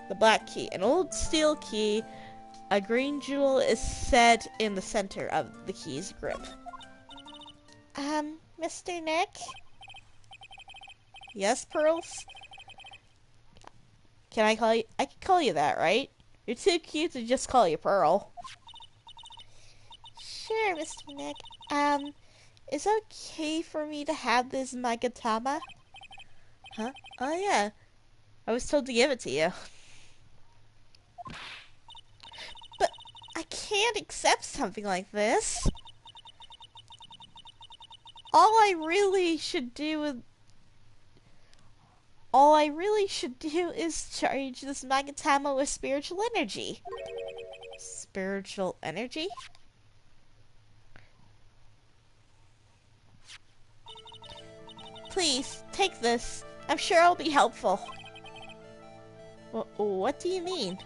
The black key. An old steel key. A green jewel is set in the center of the key's grip. Mr. Nick? Yes, Pearls? Can I call you? I can call you that, right? You're too cute to just call you Pearl. Sure, Mr. Nick. Is it okay for me to have this Magatama? Huh? Oh, yeah. I was told to give it to you. But I can't accept something like this. All I really should do is charge this Magatama with spiritual energy. Spiritual energy? Please, take this. I'm sure it'll be helpful. What do you mean?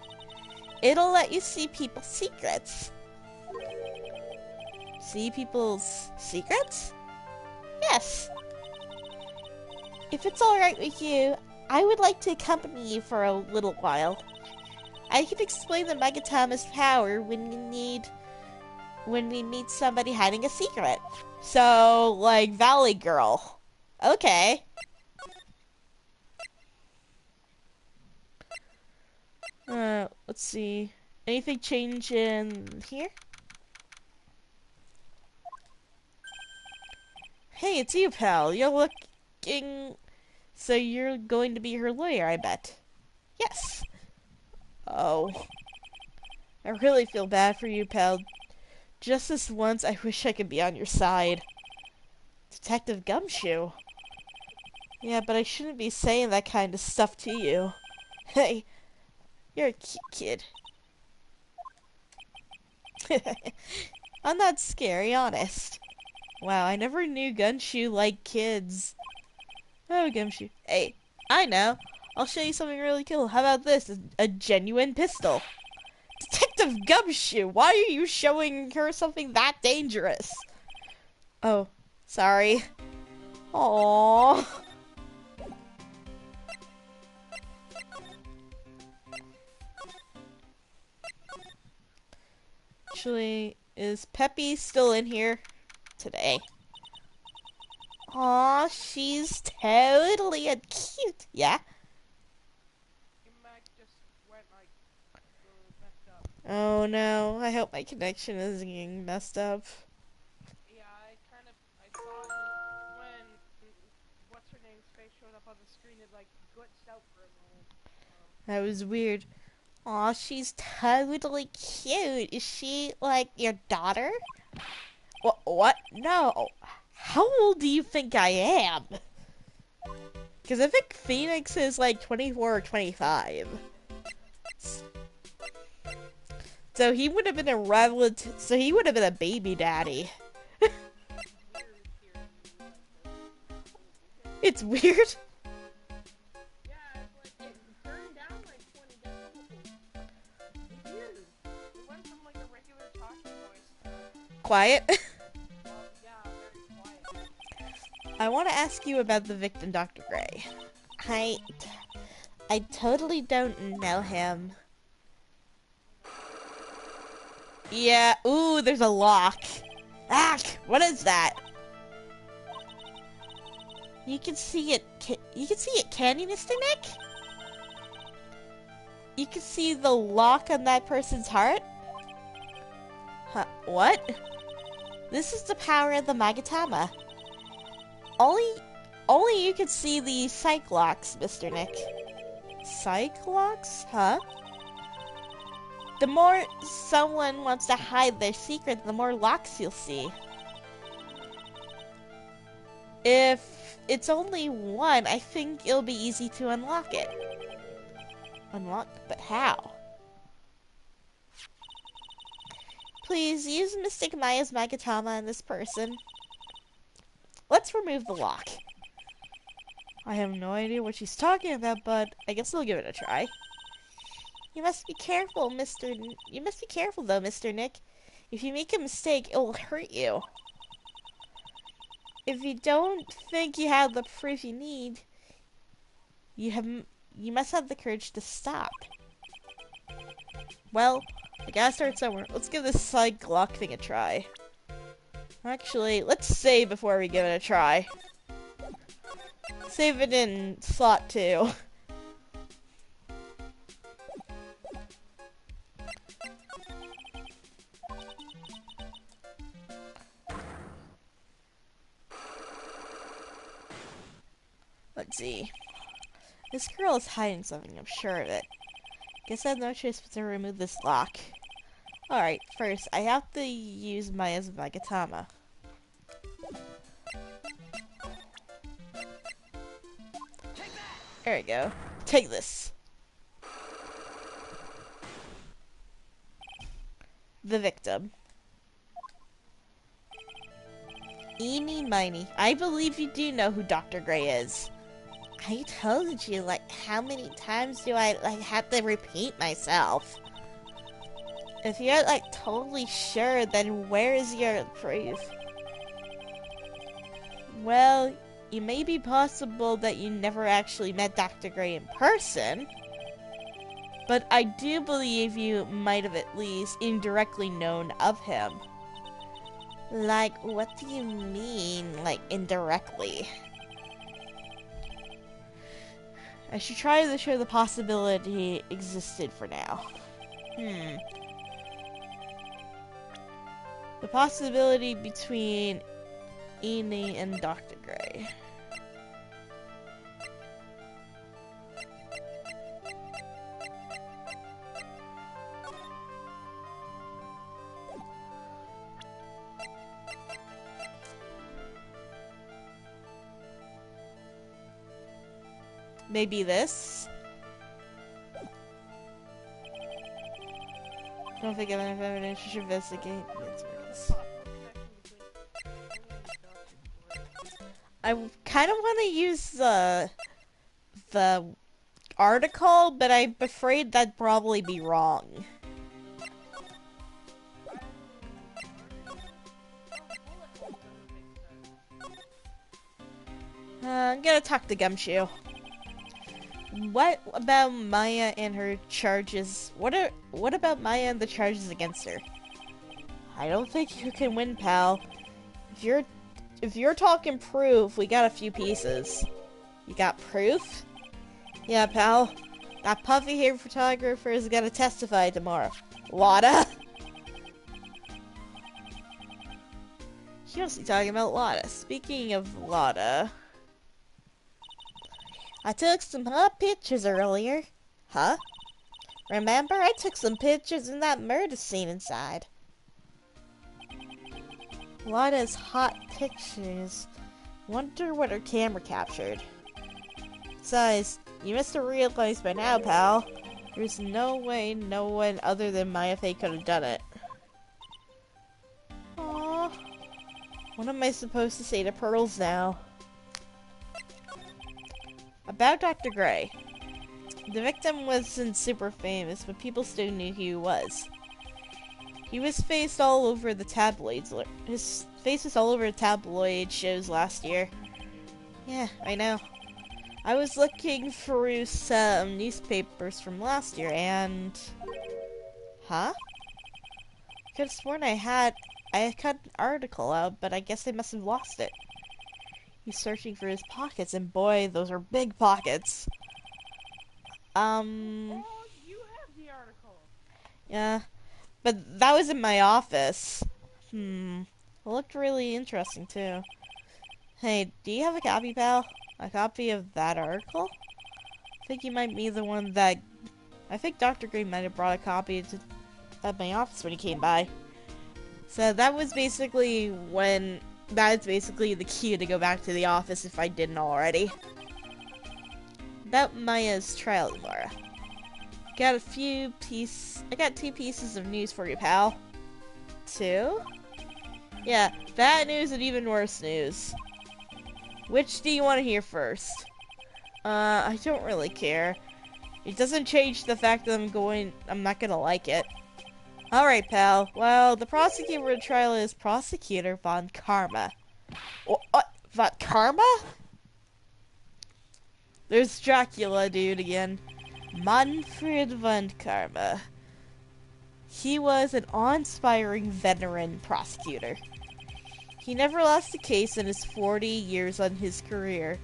It'll let you see people's secrets. See people's secrets? Yes. If it's alright with you, I would like to accompany you for a little while. I can explain the Megatama's power when we meet somebody hiding a secret. So, like Valley Girl. Okay. Let's see. Anything change in here? Hey, it's you, pal. You're looking... So you're going to be her lawyer, I bet. Yes. Oh. I really feel bad for you, pal. Just this once, I wish I could be on your side. Detective Gumshoe. Yeah, but I shouldn't be saying that kind of stuff to you. Hey, you're a cute kid. I'm not scary, honest. Wow, I never knew Gumshoe liked kids. Oh, Gumshoe. Hey, I know. I'll show you something really cool. How about this? A genuine pistol. Detective Gumshoe, why are you showing her something that dangerous? Oh, sorry. Aww. Actually, is Peppy still in here today? Aw, she's totally a cute. Yeah? Your mic just went like messed up. Oh no, I hope my connection isn't getting messed up. Yeah, I saw it when what's her name's face showed up on the screen. It like glitched out for a moment. That was weird. Aw, she's totally cute. Is she, like, your daughter? What? No. How old do you think I am? Because I think Phoenix is, like, 24 or 25. So he would have been a relative. So he would have been a baby daddy. It's weird. Yeah, it's like it turned down like 20 decibels. It's weird. It went from like a regular talking voice to Quiet. yeah, very quiet. I want to ask you about the victim, Dr. Gray. I totally don't know him. Yeah, ooh, there's a lock. Ah, what is that? You can see it, can you, Mr. Nick? You can see the lock on that person's heart? Huh, what? This is the power of the Magatama. Only you can see the psych locks, Mr. Nick. Psych locks? Huh? The more someone wants to hide their secret, the more locks you'll see. If it's only one, I think it'll be easy to unlock it. Unlock? But how? Please use Mystic Maya's Magatama on this person. Let's remove the lock. I have no idea what she's talking about, but I guess I'll give it a try. You must be careful, You must be careful, though, Mr. Nick. If you make a mistake, it will hurt you. If you don't think you have the proof you need, you must have the courage to stop. Well, I gotta start somewhere. Let's give this psych lock thing a try. Actually, let's save before we give it a try. Save it in slot 2. Let's see. This girl is hiding something, I'm sure of it. Guess I have no choice but to remove this lock. Alright, first, I have to use Maya's Magatama. There we go. Take this. The victim. Eeny miny. I believe you do know who Dr. Gray is. I told you, like, how many times do I, like, have to repeat myself? If you're, like, totally sure, then where is your proof? Well, it may be possible that you never actually met Dr. Gray in person, but I do believe you might have at least indirectly known of him. Like, what do you mean, like, indirectly? I should try to show the possibility existed for now. The possibility between Eni and Dr. Gray. Maybe this? Don't think of enough evidence to investigate. I kind of want to use the article, but I'm afraid that'd probably be wrong. I'm gonna talk to Gumshoe. What about Maya and her charges? What about Maya and the charges against her? I don't think you can win, pal. If you're talking proof, we got a few pieces. You got proof? Yeah, pal. That puffy-haired photographer is gonna testify tomorrow. Lotta? She must be talking about Lotta. Speaking of Lotta, I took some hot pictures earlier. Huh? Remember, I took some pictures in that murder scene inside. Lotta's hot pictures. Wonder what her camera captured. Besides, you must have realized by now, pal. There's no way no one other than Maya Fey could have done it. Aww. What am I supposed to say to Pearls now? About Dr. Gray. The victim wasn't super famous, but people still knew who he was. He was faced all over the tabloids. His face was all over the tabloid shows last year. Yeah, I know. I was looking through some newspapers from last year and... Huh? I could have sworn I had cut an article out, but I guess I must have lost it. He's searching for his pockets, and boy, those are big pockets. Oh, you have the article. Yeah. But that was in my office. It looked really interesting, too. Hey, do you have a copy, pal? A copy of that article? I think you might be the one that... I think Dr. Green might have brought a copy at my office when he came by. So that was basically when... That's basically the key to go back to the office if I didn't already. About Maya's trial tomorrow. I got two pieces of news for you, pal. Two? Yeah, bad news and even worse news. Which do you want to hear first? I don't really care. It doesn't change the fact that I'm not gonna like it. Alright, pal. Well, the prosecutor for the trial is Prosecutor Von Karma. What? Von Karma? There's Dracula dude again. Manfred von Karma. He was an awe-inspiring veteran prosecutor. He never lost a case in his 40 years on his career,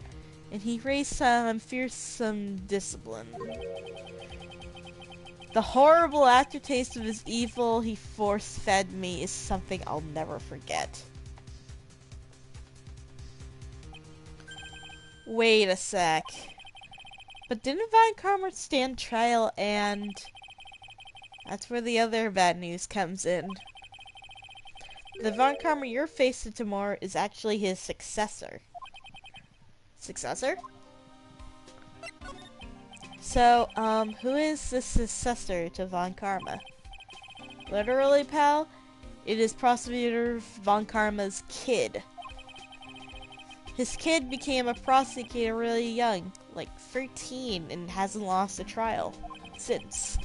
and he raised some fearsome discipline. The horrible aftertaste of his evil he force-fed me is something I'll never forget. Wait a sec. But didn't Von Karma stand trial and... That's where the other bad news comes in. The Von Karma you're facing tomorrow is actually his successor. Successor? So, who is the successor to Von Karma? Literally, pal, it is Prosecutor Von Karma's kid. His kid became a prosecutor really young, like 13, and hasn't lost a trial since.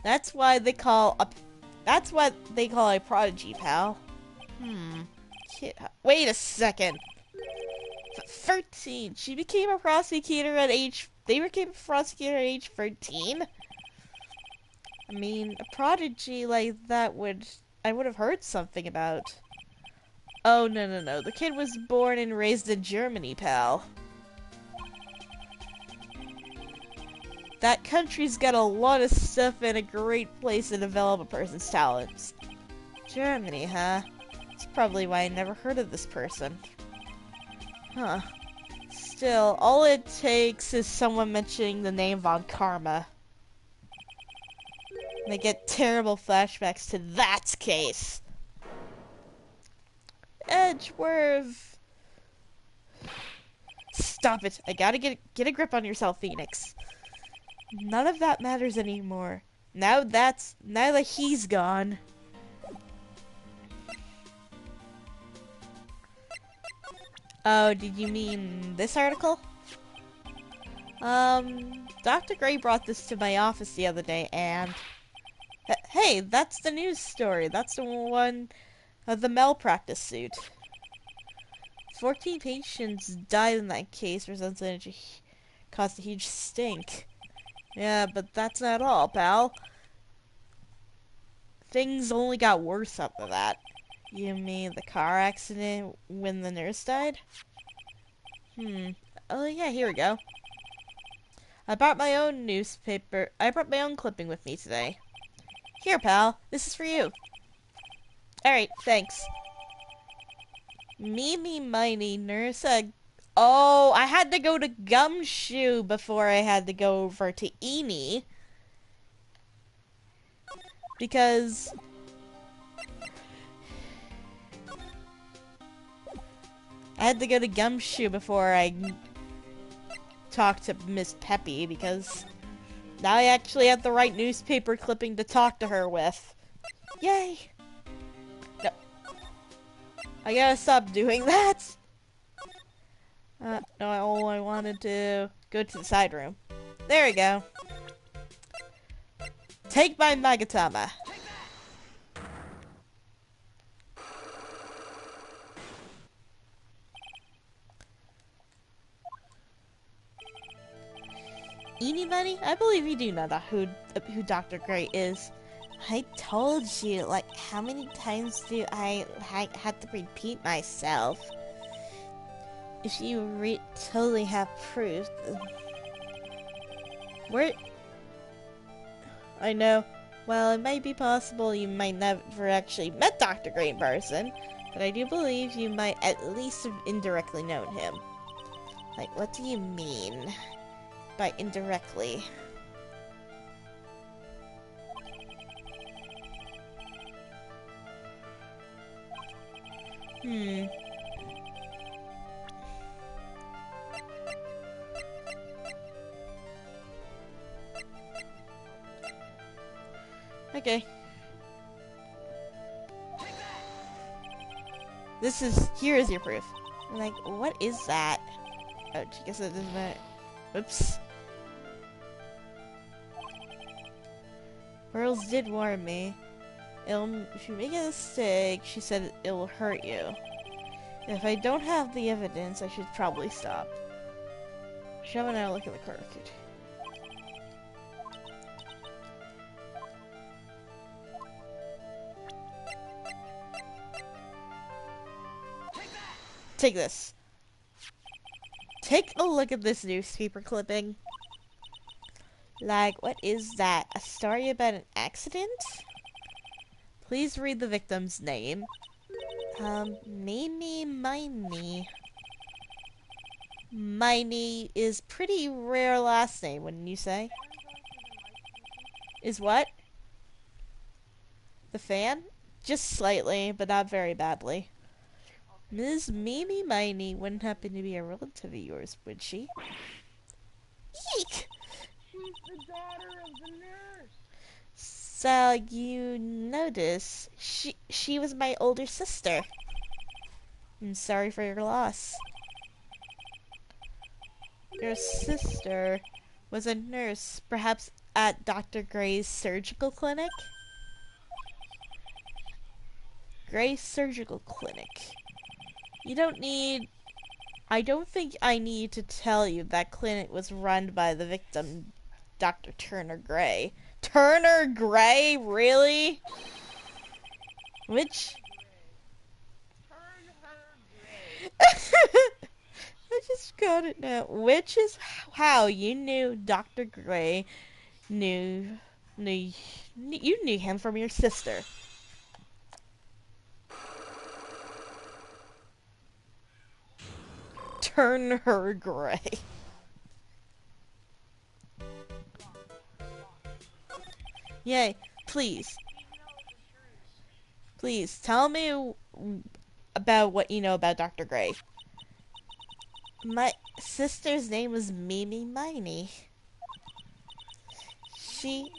That's why they call a That's what they call a prodigy, pal. Kid, wait a second. 13. She became a prosecutor at age. They became a prosecutor at age 13. I mean, a prodigy like that I would have heard something about. Oh no no no! The kid was born and raised in Germany, pal. That country's got a lot of stuff and a great place to develop a person's talents. Germany, huh? That's probably why I never heard of this person. Huh. Still, all it takes is someone mentioning the name Von Karma. And I get terrible flashbacks to that case. Edgeworth! Stop it! I gotta get a grip on yourself, Phoenix. None of that matters anymore. Now that he's gone. Oh, did you mean this article? Dr. Gray brought this to my office the other day, and hey, that's the news story. That's the one of the malpractice suit. 14 patients died in that case, caused a huge stink. Yeah, but that's not all, pal. Things only got worse after that. You mean the car accident when the nurse died? Oh yeah, here we go. I brought my own clipping with me today. Here, pal. This is for you. Alright, thanks. Meeny miny nurse. Oh, I had to go to Gumshoe before I had to go over to Eenie. Because I had to go to Gumshoe before I talked to Miss Peppy, because now I actually have the right newspaper clipping to talk to her with. Yay! No. I gotta stop doing that. No, I wanted to go to the side room. There we go. Take my Magatama. Eenie Money? I believe you do know that who Dr. Gray is. I told you, like, how many times do I have to repeat myself? If you totally have proof. Where? I know. Well, it might be possible you might never actually met Dr. Gray in person, but I do believe you might at least have indirectly known him. Like, what do you mean by indirectly? Okay. Here is your proof. I'm like, what is that? Oh, I guess it doesn't matter. Oops. Pearls did warn me. If you make a mistake, she said it'll hurt you. If I don't have the evidence, I should probably stop. Shove and I look at the card. Take this. Take a look at this newspaper clipping. Like, what is that? A story about an accident? Please read the victim's name. Mimi Miney. Miney is pretty rare last name, wouldn't you say? Is what? The fan? Just slightly, but not very badly. Ms. Mimi Miney wouldn't happen to be a relative of yours, would she? Eek! She's the daughter of the nurse. So you notice she was my older sister. I'm sorry for your loss. Your sister was a nurse, perhaps at Dr. Gray's surgical clinic? Gray's surgical clinic. You don't need... I don't think I need to tell you that clinic was run by the victim, Dr. Turner Gray. Turner Gray? Really? Which... Turn her gray. I just got it now. Which is how you knew Dr. Gray knew you knew him from your sister. Turn her gray. Yay, please. Please tell me about what you know about Dr. Gray. My sister's name was Mimi Miney. She...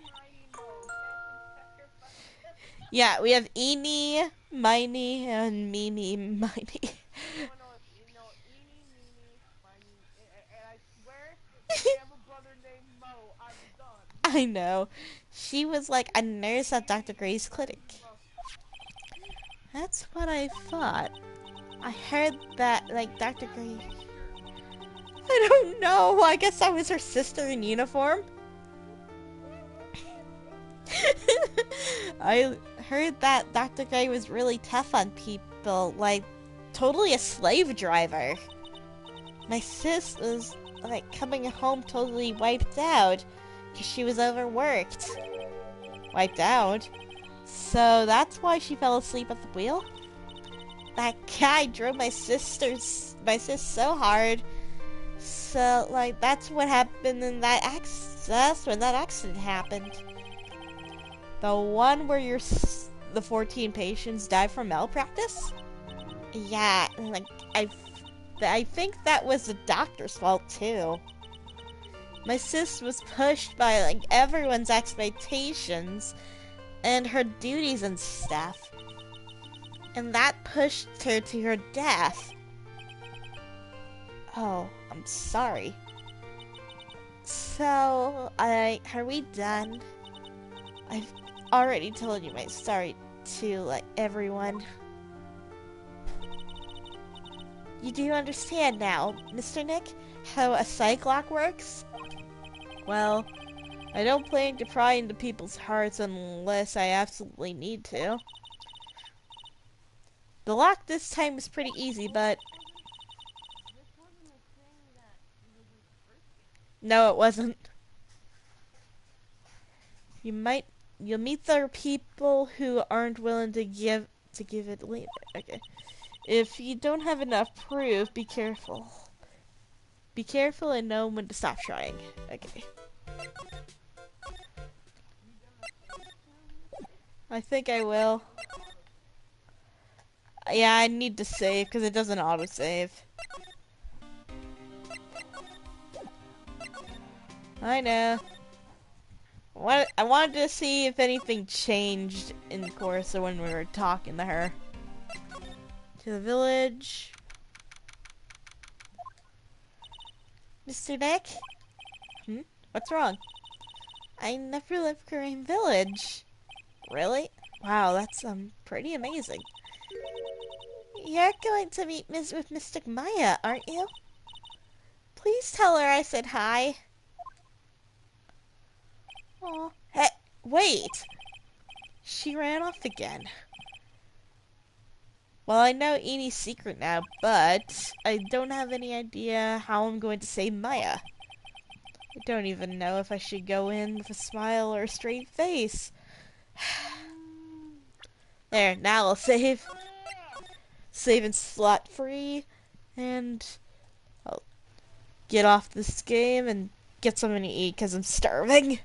Yeah, we have Eenie, Miney, and Mimi Miney. No, eeny, meeny, miny, and I swear, if I have a brother named Mo, I'm done. I know. She was like a nurse at Dr. Gray's clinic. That's what I thought. I heard that, like, Dr. Gray... I don't know. I guess I was her sister in uniform. I heard that Dr. Gray was really tough on people, like, totally a slave driver. My sis was, like, coming home totally wiped out because she was overworked. Wiped out? So that's why she fell asleep at the wheel? That guy drove my sis so hard. So, like, that's what happened in that accident. That's when that accident happened. The one where the 14 patients died from malpractice? Yeah, like, I think that was the doctor's fault, too. My sis was pushed by, like, everyone's expectations and her duties and stuff. And that pushed her to her death. Oh, I'm sorry. So, are we done? I've already told you my story to, like, everyone. You do understand now, Mr. Nick, how a psych lock works? Well, I don't plan to pry into people's hearts unless I absolutely need to. The lock this time was pretty easy, but... No, it wasn't. You'll meet other people who aren't willing to give it later. Okay. If you don't have enough proof, be careful. Be careful and know when to stop trying. Okay. I think I will. Yeah, I need to save because it doesn't autosave. I know. I wanted to see if anything changed in the course of when we were talking to her. To the village. Mr. Nick? What's wrong? I never left Korean Village. Really? Wow, that's pretty amazing. You're going to meet with Mystic Maya, aren't you? Please tell her I said hi. Oh, hey, wait! She ran off again. Well, I know Enie's secret now, but I don't have any idea how I'm going to save Maya. I don't even know if I should go in with a smile or a straight face. There, now I'll save. Save and slot free, and I'll get off this game and get something to eat because I'm starving.